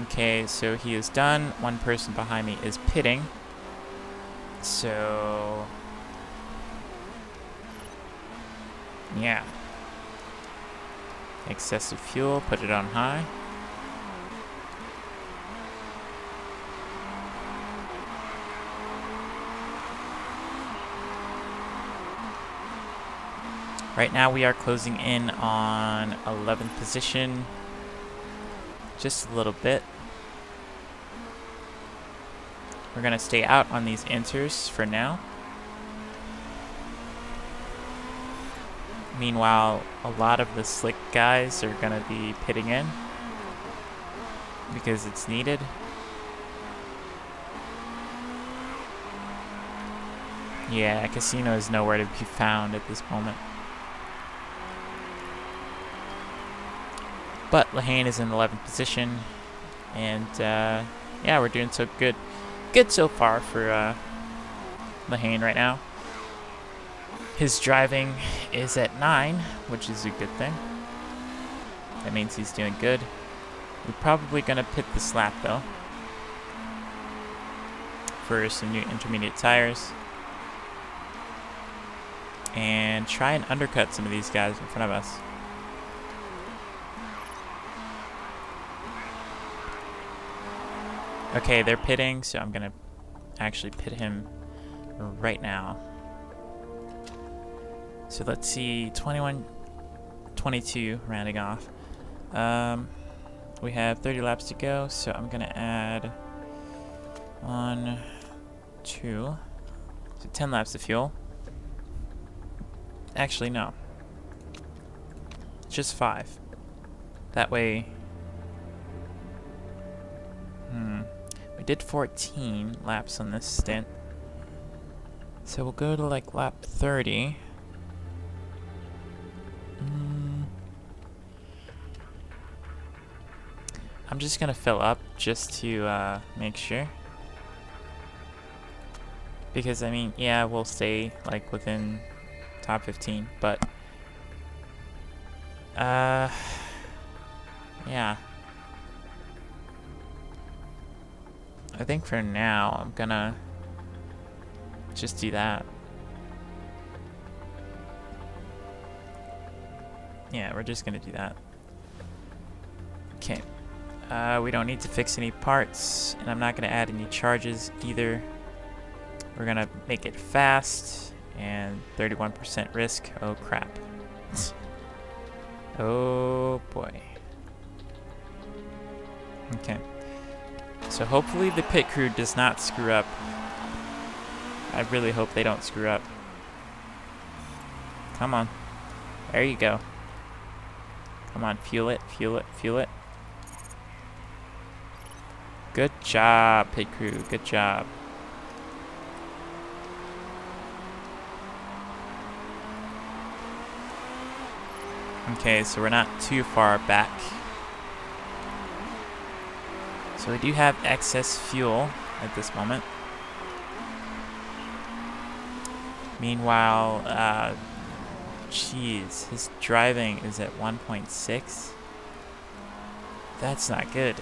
Okay, so he is done. One person behind me is pitting. So, yeah. Excessive fuel, put it on high. Right now we are closing in on 11th position. Just a little bit. We're going to stay out on these inters for now. Meanwhile, a lot of the slick guys are going to be pitting in because it's needed. Yeah, Casino is nowhere to be found at this moment. But Lehane is in 11th position, and yeah, we're doing so good. Good so far for Lehane right now. His driving is at 9, which is a good thing. That means he's doing good. We're probably going to pit this lap, though, for some new intermediate tires. And try and undercut some of these guys in front of us. Okay, they're pitting, so I'm gonna actually pit him right now. So let's see, 21, 22 rounding off. We have 30 laps to go, so I'm gonna add 1, 2, so 10 laps of fuel. Actually, no. Just 5. That way... We did 14 laps on this stint. So we'll go to like lap 30. I'm just gonna fill up just to make sure. Because I mean, yeah, we'll stay like within top 15, but yeah. I think for now I'm gonna just do that. Yeah, we're just gonna do that. Okay. We don't need to fix any parts, and I'm not gonna add any charges either. We're gonna make it fast and 31% risk. Oh crap. Oh boy. Okay. So hopefully the pit crew does not screw up. I really hope they don't screw up. Come on. There you go. Come on, fuel it, fuel it, fuel it. Good job, pit crew. Good job. Okay, so we're not too far back. So we do have excess fuel at this moment. Meanwhile, jeez, his driving is at 1.6. That's not good.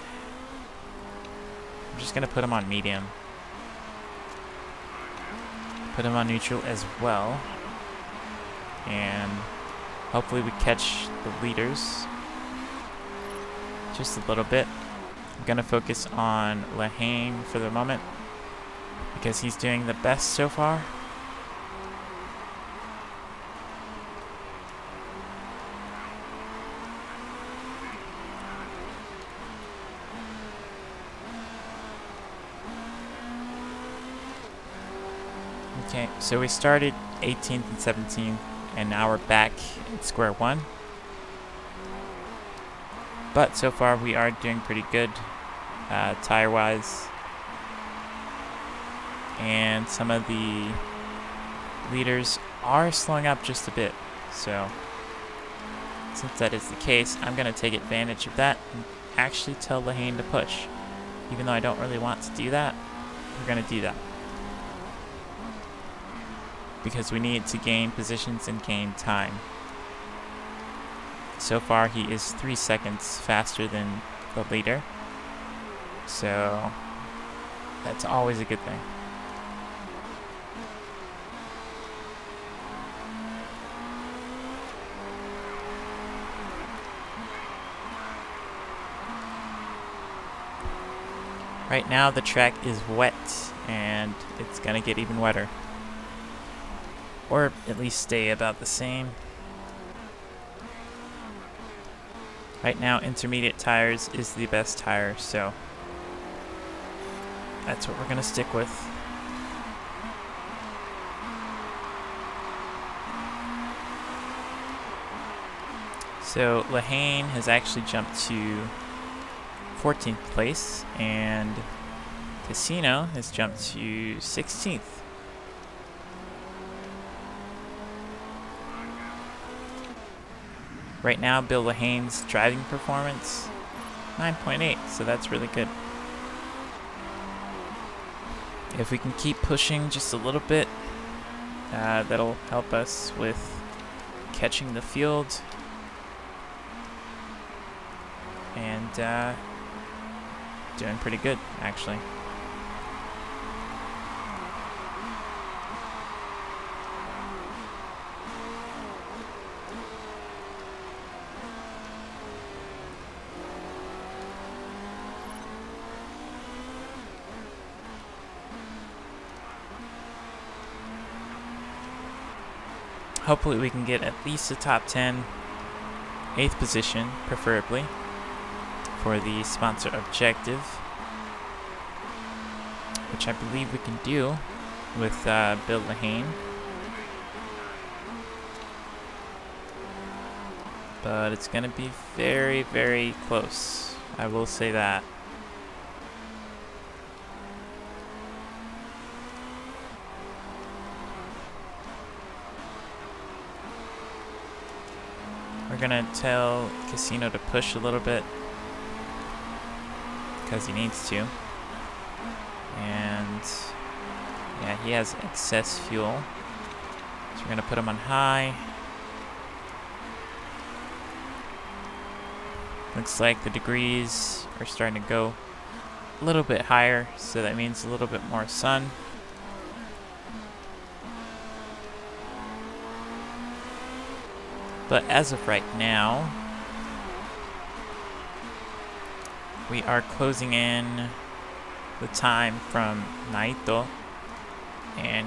I'm just gonna put him on medium. Put him on neutral as well. And hopefully we catch the leaders just a little bit. I'm gonna focus on Lehane for the moment because he's doing the best so far. Okay, so we started 18th and 17th, and now we're back at square one. But so far we are doing pretty good tire-wise. And some of the leaders are slowing up just a bit. So since that is the case, I'm going to take advantage of that actually tell Lehane to push. Even though I don't really want to do that, we're going to do that. Because we need to gain positions and gain time. So far, he is 3 seconds faster than the leader. So, that's always a good thing. Right now the track is wet and it's gonna get even wetter. Or at least stay about the same. Right now intermediate tires is the best tire, so that's what we're gonna stick with. So Lehane has actually jumped to 14th place, and Casino has jumped to 16th. Right now, Bill Lehane's driving performance, 9.8, so that's really good. If we can keep pushing just a little bit, that'll help us with catching the field. And doing pretty good, actually. Hopefully we can get at least a top 10, 8th position, preferably, for the sponsor objective, which I believe we can do with Bill Lehane. But it's going to be very, very close. I will say that. We're going to tell Casino to push a little bit, because he needs to. And yeah, he has excess fuel, so we're gonna put him on high. Looks like the degrees are starting to go a little bit higher, so that means a little bit more sun. But as of right now, we are closing in the time from Naito, and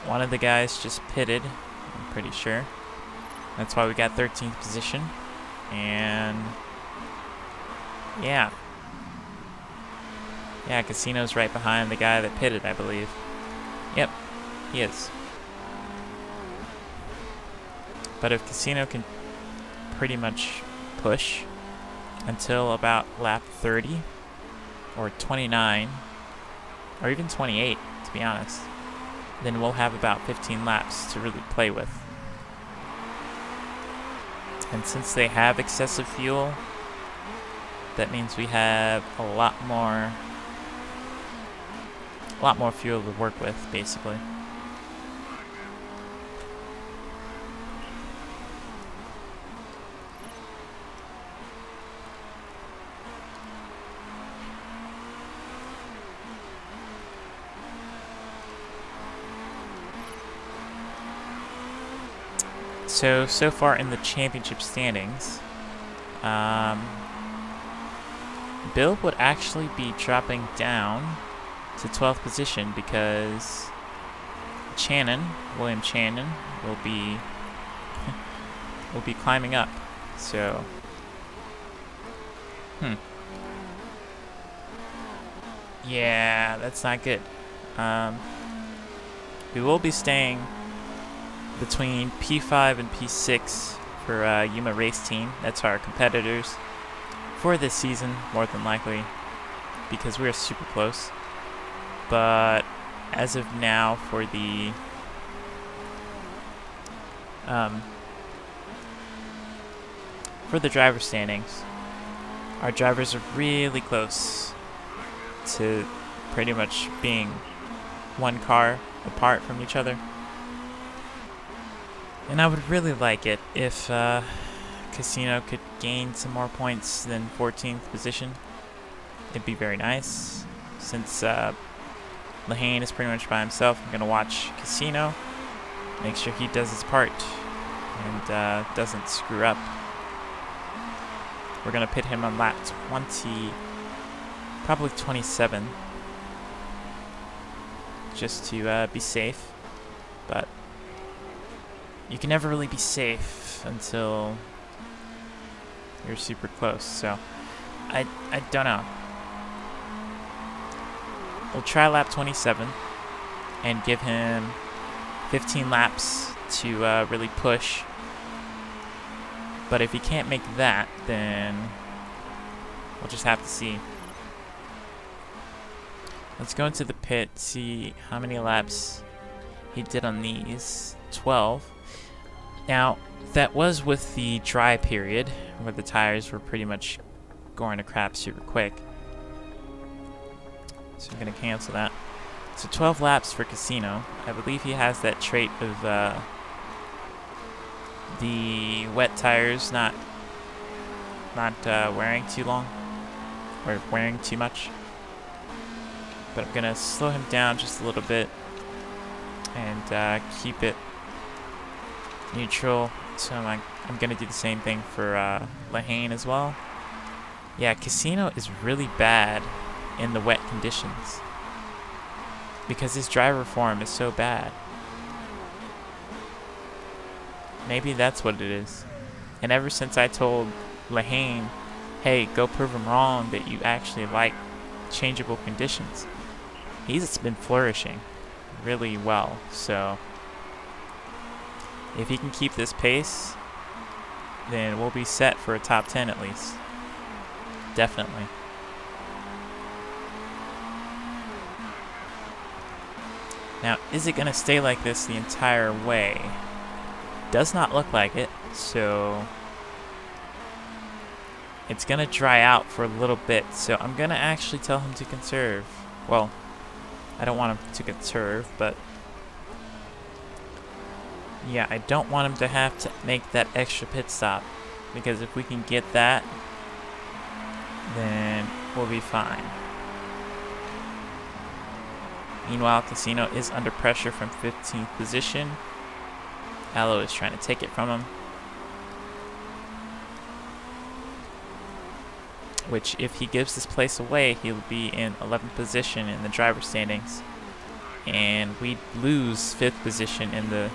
one of the guys just pitted, I'm pretty sure. That's why we got 13th position. And yeah, Casino's right behind the guy that pitted, I believe. Yep, he is. But if Casino can pretty much push until about lap 30 or 29 or even 28, to be honest, then we'll have about 15 laps to really play with. And since they have excessive fuel, that means we have a lot more fuel to work with, basically. So far in the championship standings, Bill would actually be dropping down to 12th position because William Channon, will be climbing up. So, yeah, that's not good. We will be staying between P5 and P6 for Yuma Race Team. That's our competitors for this season, more than likely, because we're super close. But as of now, for the driver standings, Our drivers are really close to pretty much being one car apart from each other. And I would really like it if Casino could gain some more points than 14th position. It'd be very nice. Since Lehane is pretty much by himself, I'm going to watch Casino, make sure he does his part and doesn't screw up. We're going to pit him on lap 20, probably 27, just to be safe. But you can never really be safe until you're super close, so I don't know. We'll try lap 27 and give him 15 laps to really push. But if he can't make that, then we'll just have to see. Let's go into the pit, see how many laps he did on these. 12. Now, that was with the dry period, where the tires were pretty much going to crap super quick. So I'm going to cancel that. So 12 laps for Casino. I believe he has that trait of the wet tires not wearing too long, or wearing too much. But I'm gonna slow him down just a little bit and keep it neutral. So I'm gonna do the same thing for Lehane as well. Yeah, Casino is really bad in the wet conditions because his driver form is so bad. Maybe that's what it is. And ever since I told Lehane, hey, go prove him wrong that you actually like changeable conditions, he's been flourishing really well. So if he can keep this pace, then we'll be set for a top 10 at least. Definitely. Now, is it going to stay like this the entire way? Does not look like it, so it's gonna dry out for a little bit. So I'm gonna actually tell him to conserve. Well, I don't want him to conserve, but yeah, I don't want him to have to make that extra pit stop, because if we can get that, then we'll be fine. Meanwhile, Casino is under pressure from 15th position. Allo is trying to take it from him, which if he gives this place away, he'll be in 11th position in the driver standings, and we lose 5th position in the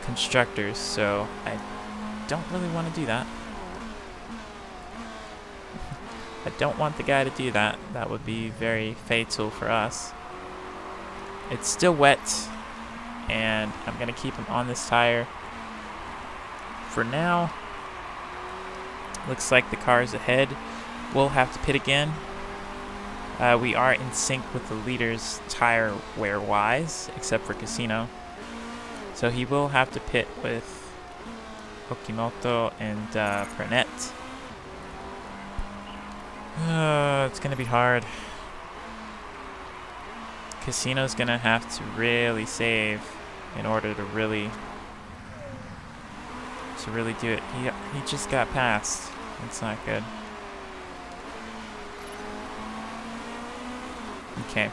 constructors, so I don't really want to do that. I don't want the guy to do that. That would be very fatal for us. It's still wet, and I'm going to keep him on this tire for now. Looks like the cars ahead will have to pit again. We are in sync with the leaders tire wear wise, except for Casino. So he will have to pit with Okimoto and Pranett. It's going to be hard. Casino's going to have to really save in order to really do it. He just got passed. That's not good. Okay.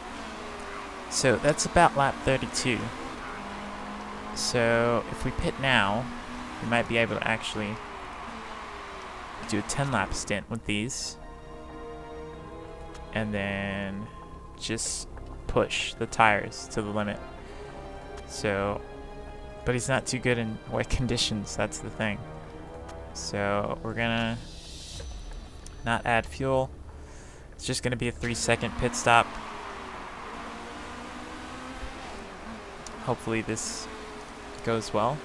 So that's about lap 32. So if we pit now, we might be able to actually do a 10-lap stint with these, and then just push the tires to the limit. So, but he's not too good in wet conditions, that's the thing. So we're gonna not add fuel. It's just gonna be a 3-second pit stop. Hopefully this goes well.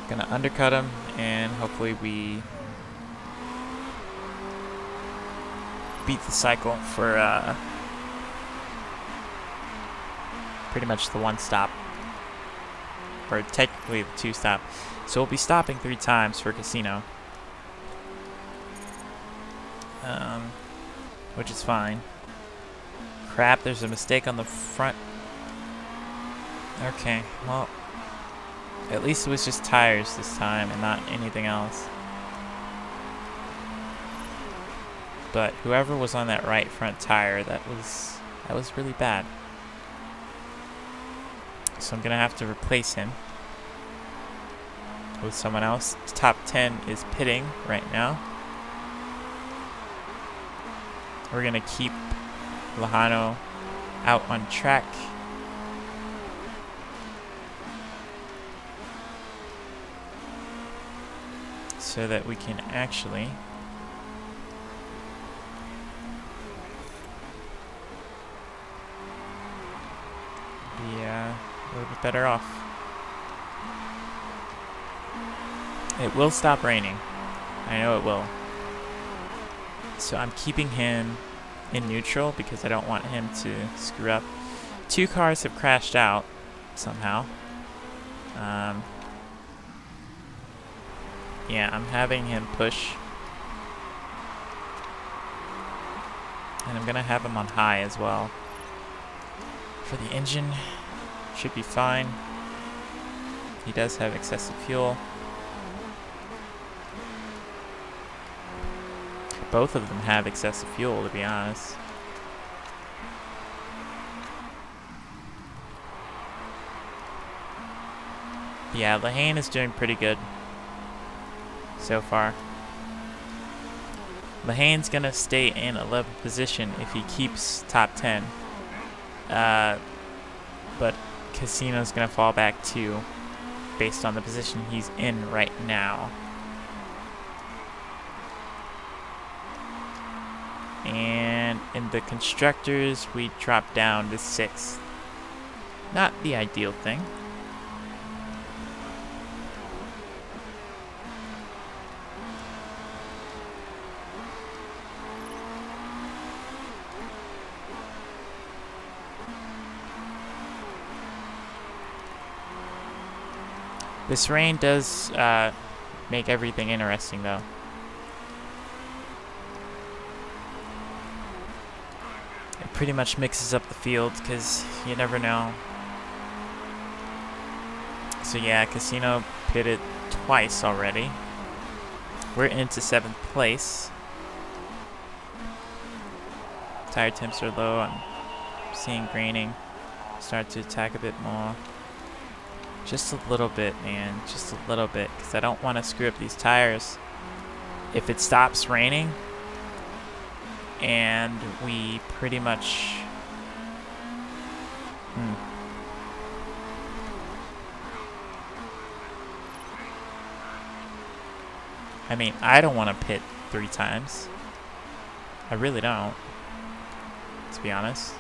Gonna undercut him, and hopefully we beat the cycle for pretty much the 1 stop, or technically the 2 stop. So we'll be stopping 3 times for Casino. which is fine. Crap, there's a mistake on the front. Okay, well, at least it was just tires this time and not anything else. But whoever was on that right front tire, that was really bad. So I'm gonna have to replace him with someone else. Top 10 is pitting right now. We're gonna keep Lejano out on track. So that we can actually be a little bit better off. It will stop raining. I know it will. So I'm keeping him in neutral because I don't want him to screw up. 2 cars have crashed out somehow. Yeah, I'm having him push. And I'm gonna have him on high as well. For the engine, should be fine. He does have excessive fuel. Both of them have excessive fuel, to be honest. Yeah, Lehane is doing pretty good so far. Lehane's gonna stay in 11th position if he keeps top 10. But Casino's gonna fall back too, based on the position he's in right now. And in the constructors, we dropped down to 6th. Not the ideal thing. This rain does make everything interesting, though. It pretty much mixes up the fields because you never know. So yeah, Casino pitted twice already. We're into 7th place. Tire temps are low. I'm seeing graining start to attack a bit more. Just a little bit, man. Just a little bit. Because I don't want to screw up these tires. If it stops raining and we pretty much... I mean, I don't want to pit 3 times. I really don't, to be honest.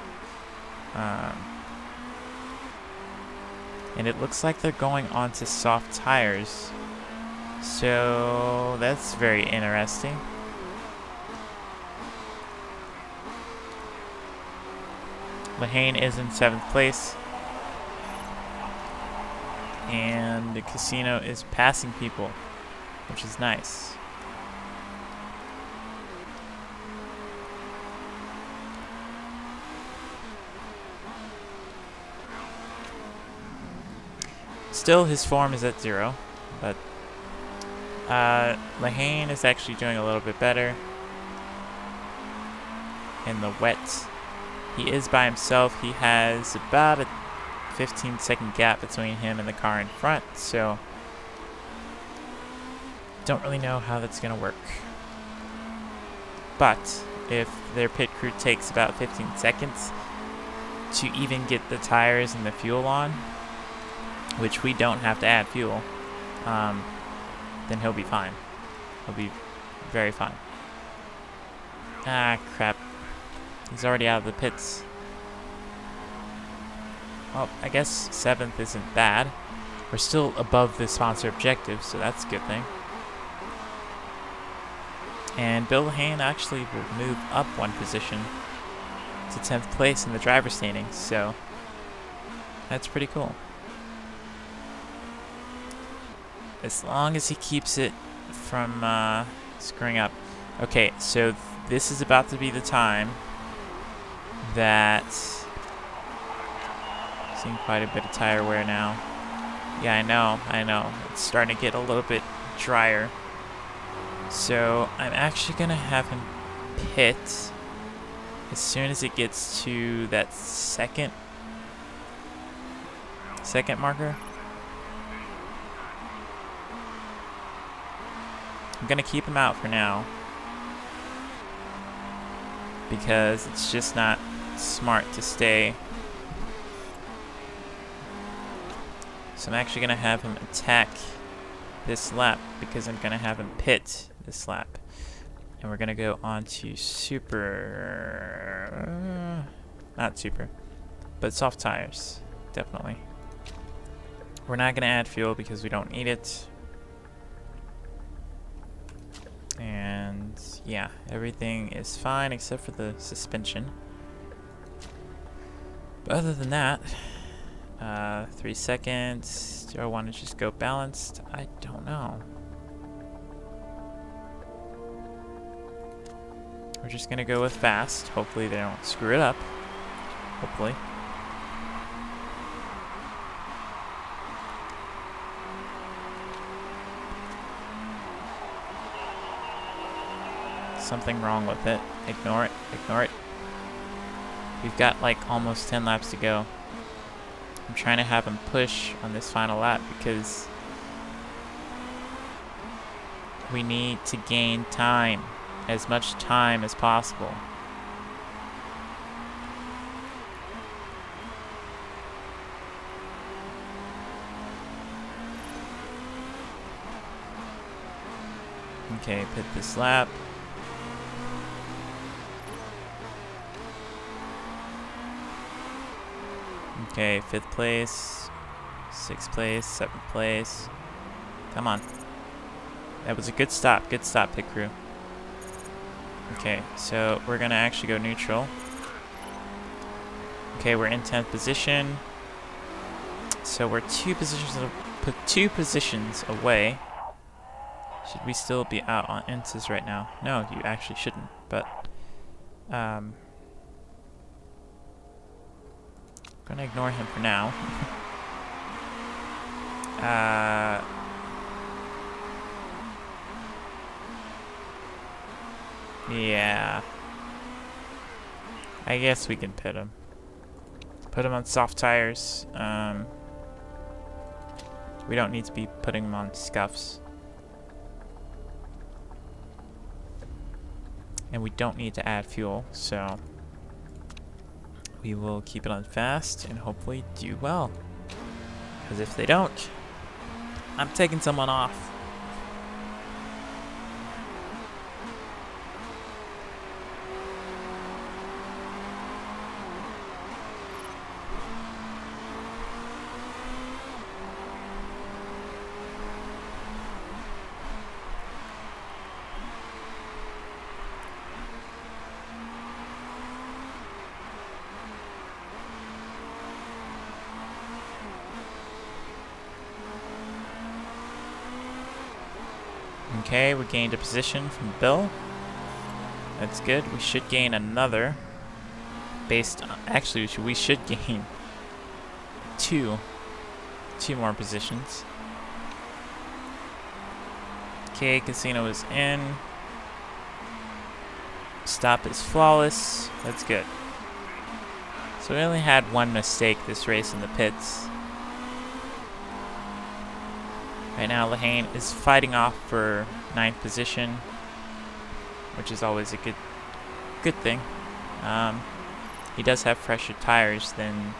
And it looks like they're going on to soft tires. So that's very interesting. Lehane is in 7th place. And the Casino is passing people, which is nice. Still, his form is at 0, but Lehane is actually doing a little bit better in the wet. He is by himself. He has about a 15-second gap between him and the car in front, so don't really know how that's going to work. But if their pit crew takes about 15 seconds to even get the tires and the fuel on, which we don't have to add fuel, then he'll be fine. He'll be very fine. Ah, crap. He's already out of the pits. Well, I guess 7th isn't bad. We're still above the sponsor objective, so that's a good thing. And Bill Lehane actually will move up 1 position to 10th place in the driver's standings, so that's pretty cool. As long as he keeps it from screwing up. Okay, so this is about to be the time that... Seeing quite a bit of tire wear now. Yeah, I know. It's starting to get a little bit drier. So I'm actually gonna have him pit as soon as it gets to that second marker. I'm gonna keep him out for now because it's just not smart to stay. So I'm actually gonna have him attack this lap because I'm gonna have him pit this lap. And we're gonna go on to super, not super, but soft tires, definitely. We're not gonna add fuel because we don't need it. And yeah, everything is fine except for the suspension. But other than that, 3 seconds. Do I want to just go balanced? I don't know. We're just gonna go with fast. Hopefully they don't screw it up. Hopefully. Something wrong with it. Ignore it. Ignore it. We've got like almost 10 laps to go. I'm trying to have him push on this final lap because we need to gain time. As much time as possible. Okay, pit this lap. Okay, 5th place, 6th place, 7th place. Come on. That was a good stop pit crew. Okay, so we're gonna actually go neutral. Okay, we're in 10th position. So we're two positions away. Should we still be out on Inces right now? No, you actually shouldn't, but I'm gonna ignore him for now. Yeah. I guess we can pit him. Put him on soft tires. We don't need to be putting him on scuffs. And we don't need to add fuel, so we will keep it on fast and hopefully do well. Because if they don't, I'm taking someone off. Okay, we gained a position from Bill. That's good. We should gain another. Based on, actually, we should gain two more positions. Okay, Casino is in. Stop is flawless. That's good. So we only had one mistake this race in the pits. Right now, Lehane is fighting off for 9th position, which is always a good thing. He does have fresher tires than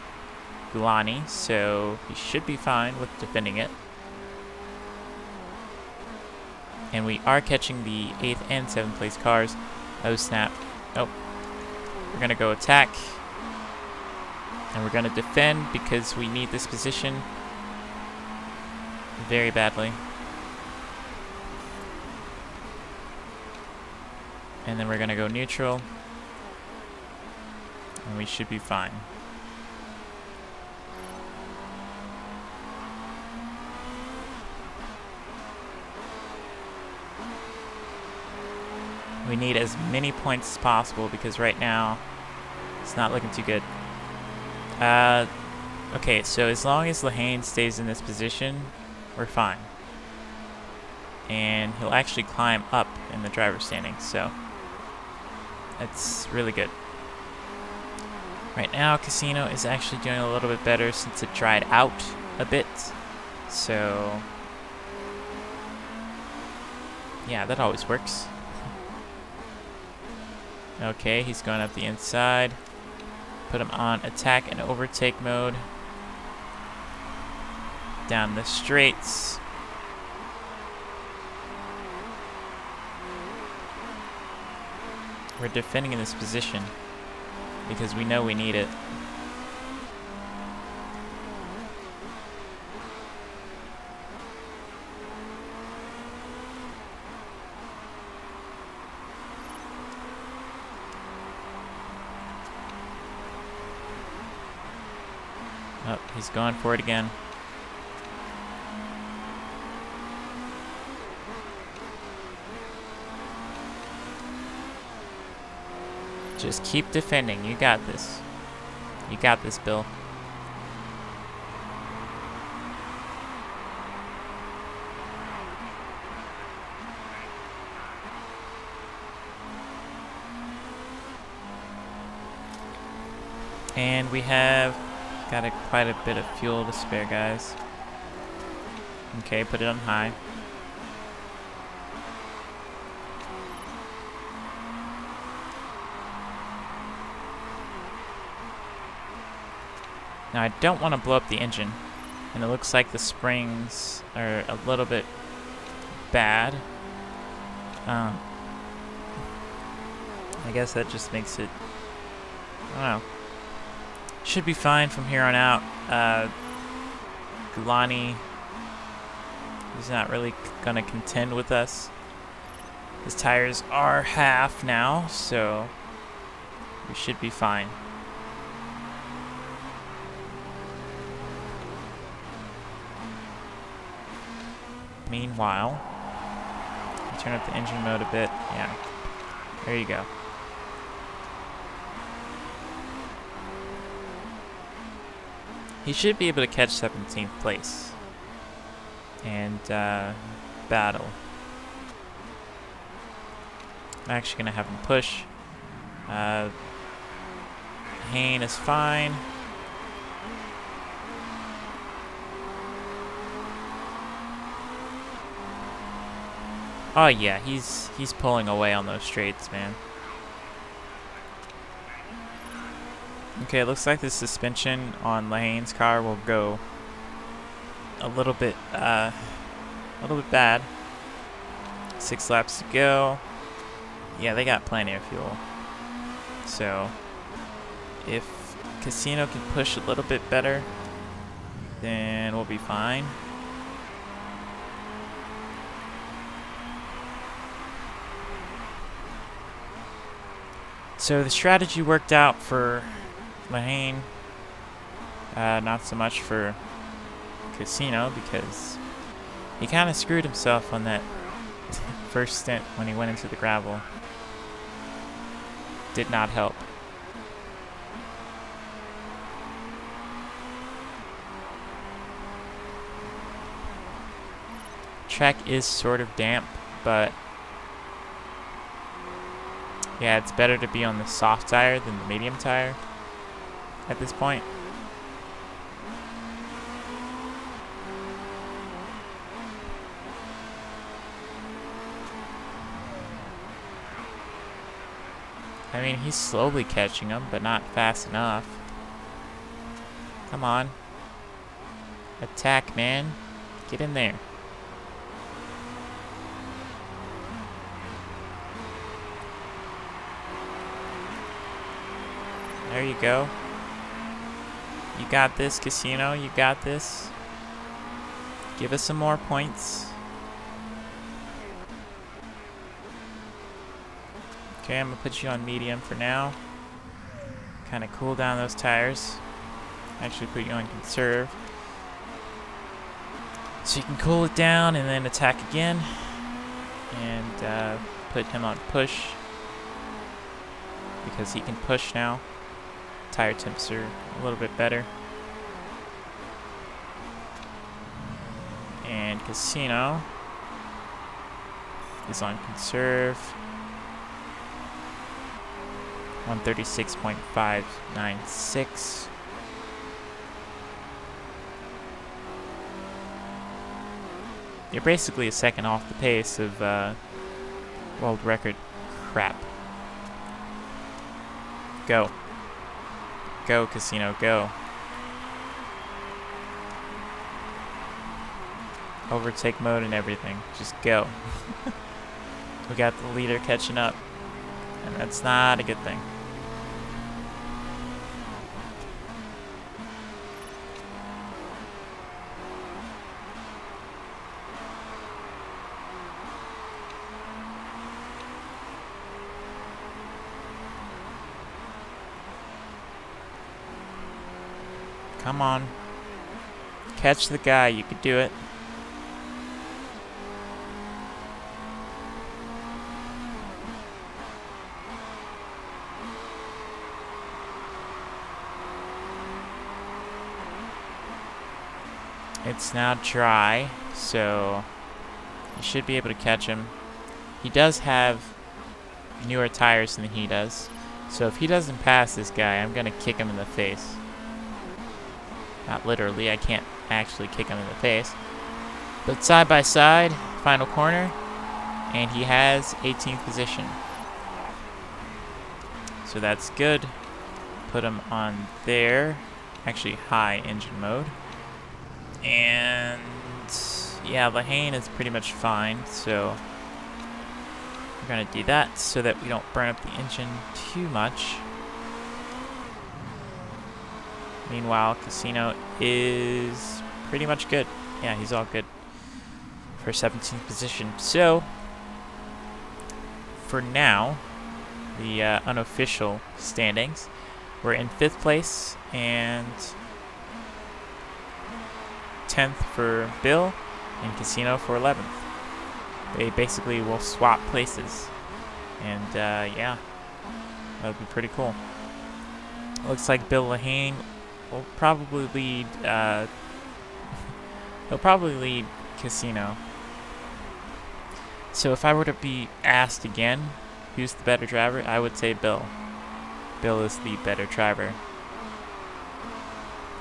Gulani, so he should be fine with defending it. And we are catching the 8th and 7th place cars. Oh snap. Oh. We're gonna go attack. And we're gonna defend because we need this position very badly. And then we're gonna go neutral. And we should be fine. We need as many points as possible because right now it's not looking too good. Okay, so as long as Lehane stays in this position, we're fine. And he'll actually climb up in the driver's standings, so that's really good. Right now, Casino is actually doing a little bit better since it dried out a bit. So, yeah, that always works. Okay, he's going up the inside. Put him on attack and overtake mode. Down the straights. We're defending in this position because we know we need it. Oh, he's going for it again. Just keep defending. You got this. You got this, Bill. And we have got quite a bit of fuel to spare, guys. Okay, put it on high. Now I don't want to blow up the engine, and it looks like the springs are a little bit bad. I guess that just makes it, I don't know. Should be fine from here on out. Gulani is not really going to contend with us. His tires are half now, so we should be fine. Meanwhile, turn up the engine mode a bit. Yeah, there you go. He should be able to catch 17th place and battle. I'm actually going to have him push. Hayne is fine. Oh yeah, he's pulling away on those straights, man. Okay, it looks like the suspension on Lehane's car will go a little bit bad. 6 laps to go. Yeah, they got plenty of fuel. So if Casino can push a little bit better, then we'll be fine. So the strategy worked out for Lehane, not so much for Casino, because he kind of screwed himself on that first stint when he went into the gravel. Did not help. Track is sort of damp, but yeah, it's better to be on the soft tire than the medium tire at this point. I mean, he's slowly catching him, but not fast enough. Come on. Attack, man. Get in there. There you go. You got this, Casino. You got this. Give us some more points. Okay, I'm going to put you on medium for now. Kind of cool down those tires. Actually put you on conserve. So you can cool it down and then attack again. And put him on push because he can push now. Tire temps are a little bit better. And Casino is on conserve. 136.596. You're basically a second off the pace of world record crap. Go. Go, Casino, go. Overtake mode and everything. Just go. We got the leader catching up. And that's not a good thing. Come on. Catch the guy. You could do it. It's now dry, so you should be able to catch him. He does have newer tires than he does, so if he doesn't pass this guy, I'm gonna kick him in the face. Not literally, I can't actually kick him in the face. But side by side, final corner, and he has 18th position. So that's good. Put him on there. Actually, high engine mode. And yeah, Lahane is pretty much fine, so we're gonna do that so that we don't burn up the engine too much. Meanwhile, Casino is pretty much good. Yeah, he's all good for 17th position. So, for now, the unofficial standings, we're in 5th place and 10th for Bill and Casino for 11th. They basically will swap places. And yeah, that would be pretty cool. Looks like Bill Lahane will probably lead, he'll probably lead Casino. So if I were to be asked again, who's the better driver, I would say Bill. Bill is the better driver.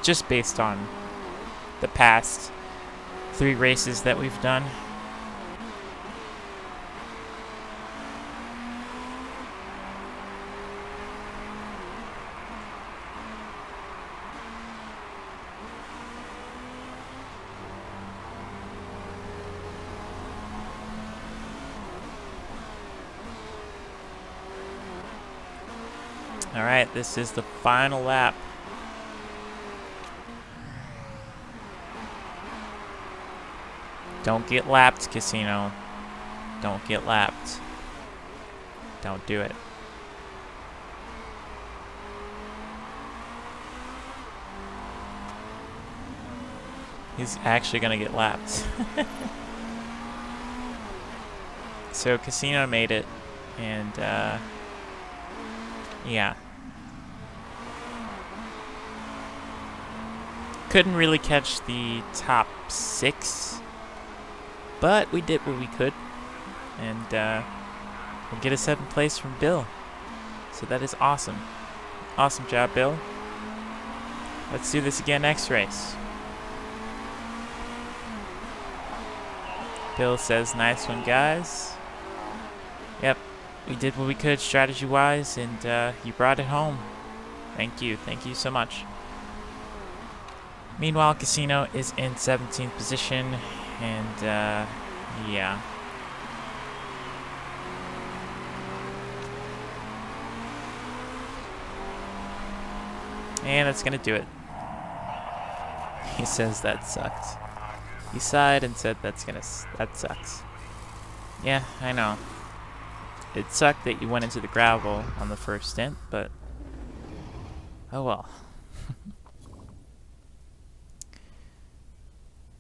Just based on the past 3 races that we've done. Alright, this is the final lap. Don't get lapped, Casino. Don't get lapped. Don't do it. He's actually gonna get lapped. So Casino made it, and yeah. Couldn't really catch the top 6, but we did what we could, and we'll get a 7th place from Bill. So that is awesome. Awesome job, Bill. Let's do this again next race. Bill says, nice one, guys. Yep, we did what we could strategy-wise, and you brought it home. Thank you so much. Meanwhile, Casino is in 17th position, and yeah. And that's gonna do it. He says that sucked. He sighed and said that sucks. Yeah, I know. It sucked that you went into the gravel on the first stint, but oh well.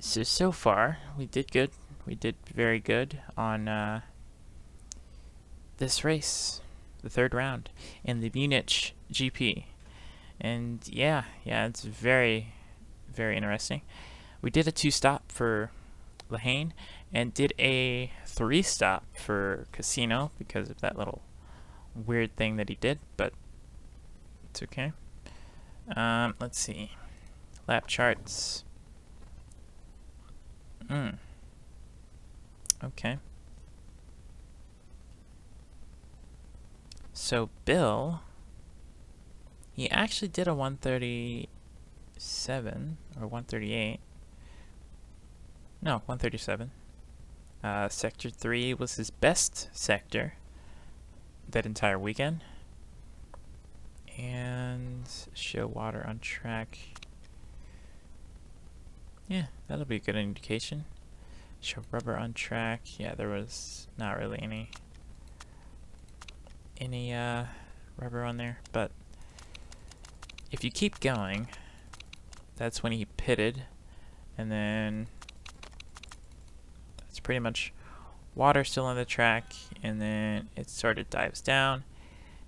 So far, we did good. We did very good on this race, the third round, in the Munich GP. And yeah, it's very, very interesting. We did a 2-stop for Lehane and did a 3-stop for Casino because of that little weird thing that he did, but it's okay. Let's see. Lap charts. Okay. So Bill, he actually did a 137 or 138. No, 137. Sector 3 was his best sector that entire weekend. And show water on track. Yeah, that'll be a good indication. Show rubber on track. Yeah, there was not really any rubber on there, but if you keep going, that's when he pitted, and then that's pretty much water still on the track, and then it sort of dives down,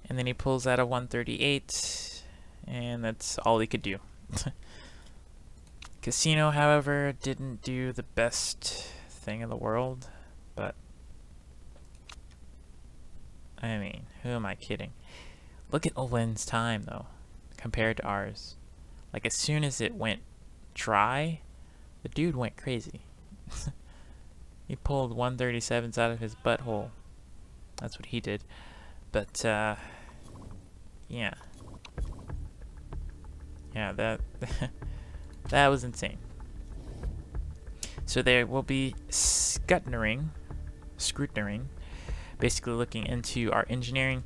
and then he pulls out a 138, and that's all he could do. Casino, however, didn't do the best thing in the world, but I mean, who am I kidding? Look at Olin's time, though, compared to ours. Like, as soon as it went dry, the dude went crazy. He pulled 137s out of his butthole. That's what he did. But, yeah. Yeah, that that was insane. So there will be scrutineering, basically looking into our engineering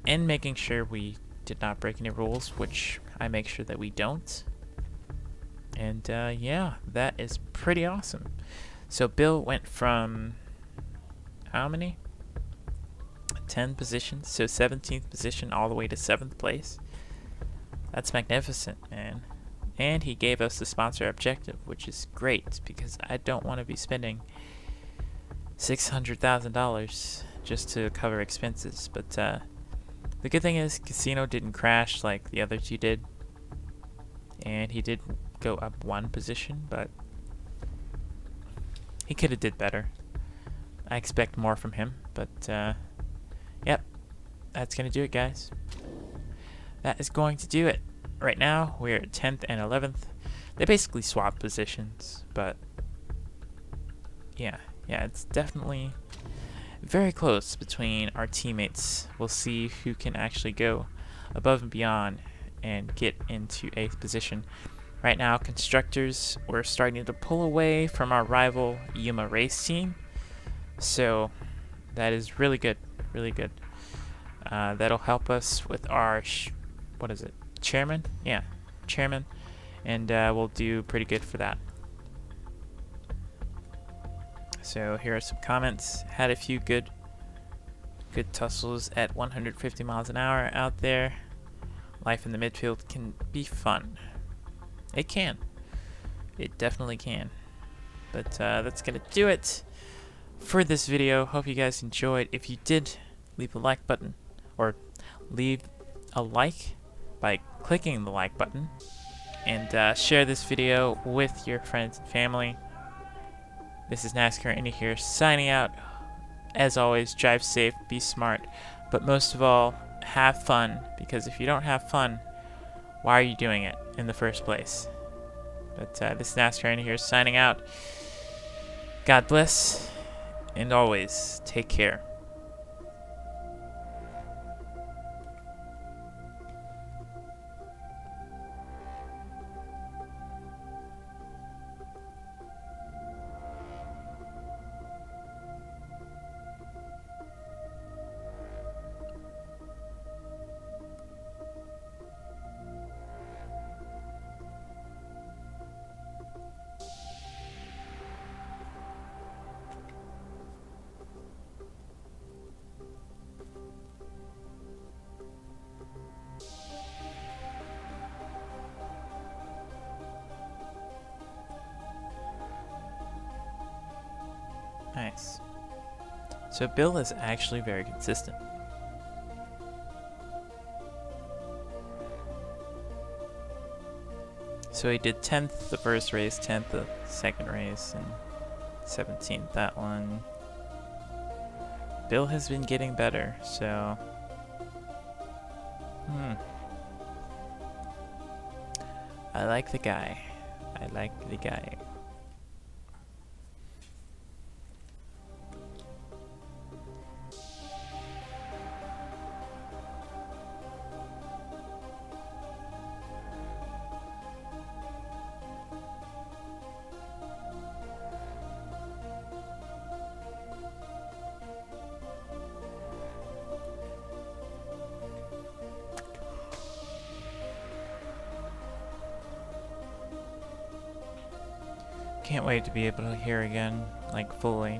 and making sure we did not break any rules, which I make sure that we don't. And yeah, that is pretty awesome. So Bill went from how many? 10 positions, so 17th position all the way to 7th place. That's magnificent, man. And he gave us the sponsor objective, which is great because I don't want to be spending $600,000 just to cover expenses. But the good thing is Casino didn't crash like the other two did, and he did go up 1 position, but he could have did better. I expect more from him, but yep, that's gonna do it, guys. That is going to do it. Right now we're at 10th and 11th. They basically swap positions, but yeah, it's definitely very close between our teammates. We'll see who can actually go above and beyond and get into 8th position. Right now, constructors, we're starting to pull away from our rival Yuma race team, so that is really good, really good. That'll help us with our what is it, chairman? Yeah, chairman, and we'll do pretty good for that. So here are some comments. Had a few good tussles at 150 miles an hour out there. Life in the midfield can be fun. It can. It definitely can. But that's gonna do it for this video. Hope you guys enjoyed. If you did, leave a like button, or leave a like by clicking the like button, and share this video with your friends and family. This is NASCAR Indy here, signing out. As always, drive safe, be smart, but most of all, have fun, because if you don't have fun, why are you doing it in the first place? But this is NASCAR Indy here, signing out. God bless, and always take care. So Bill is actually very consistent. So he did 10th the first race, 10th the second race, and 17th that one. Bill has been getting better, so... I like the guy. I like the guy. Can't wait to be able to hear again, like fully.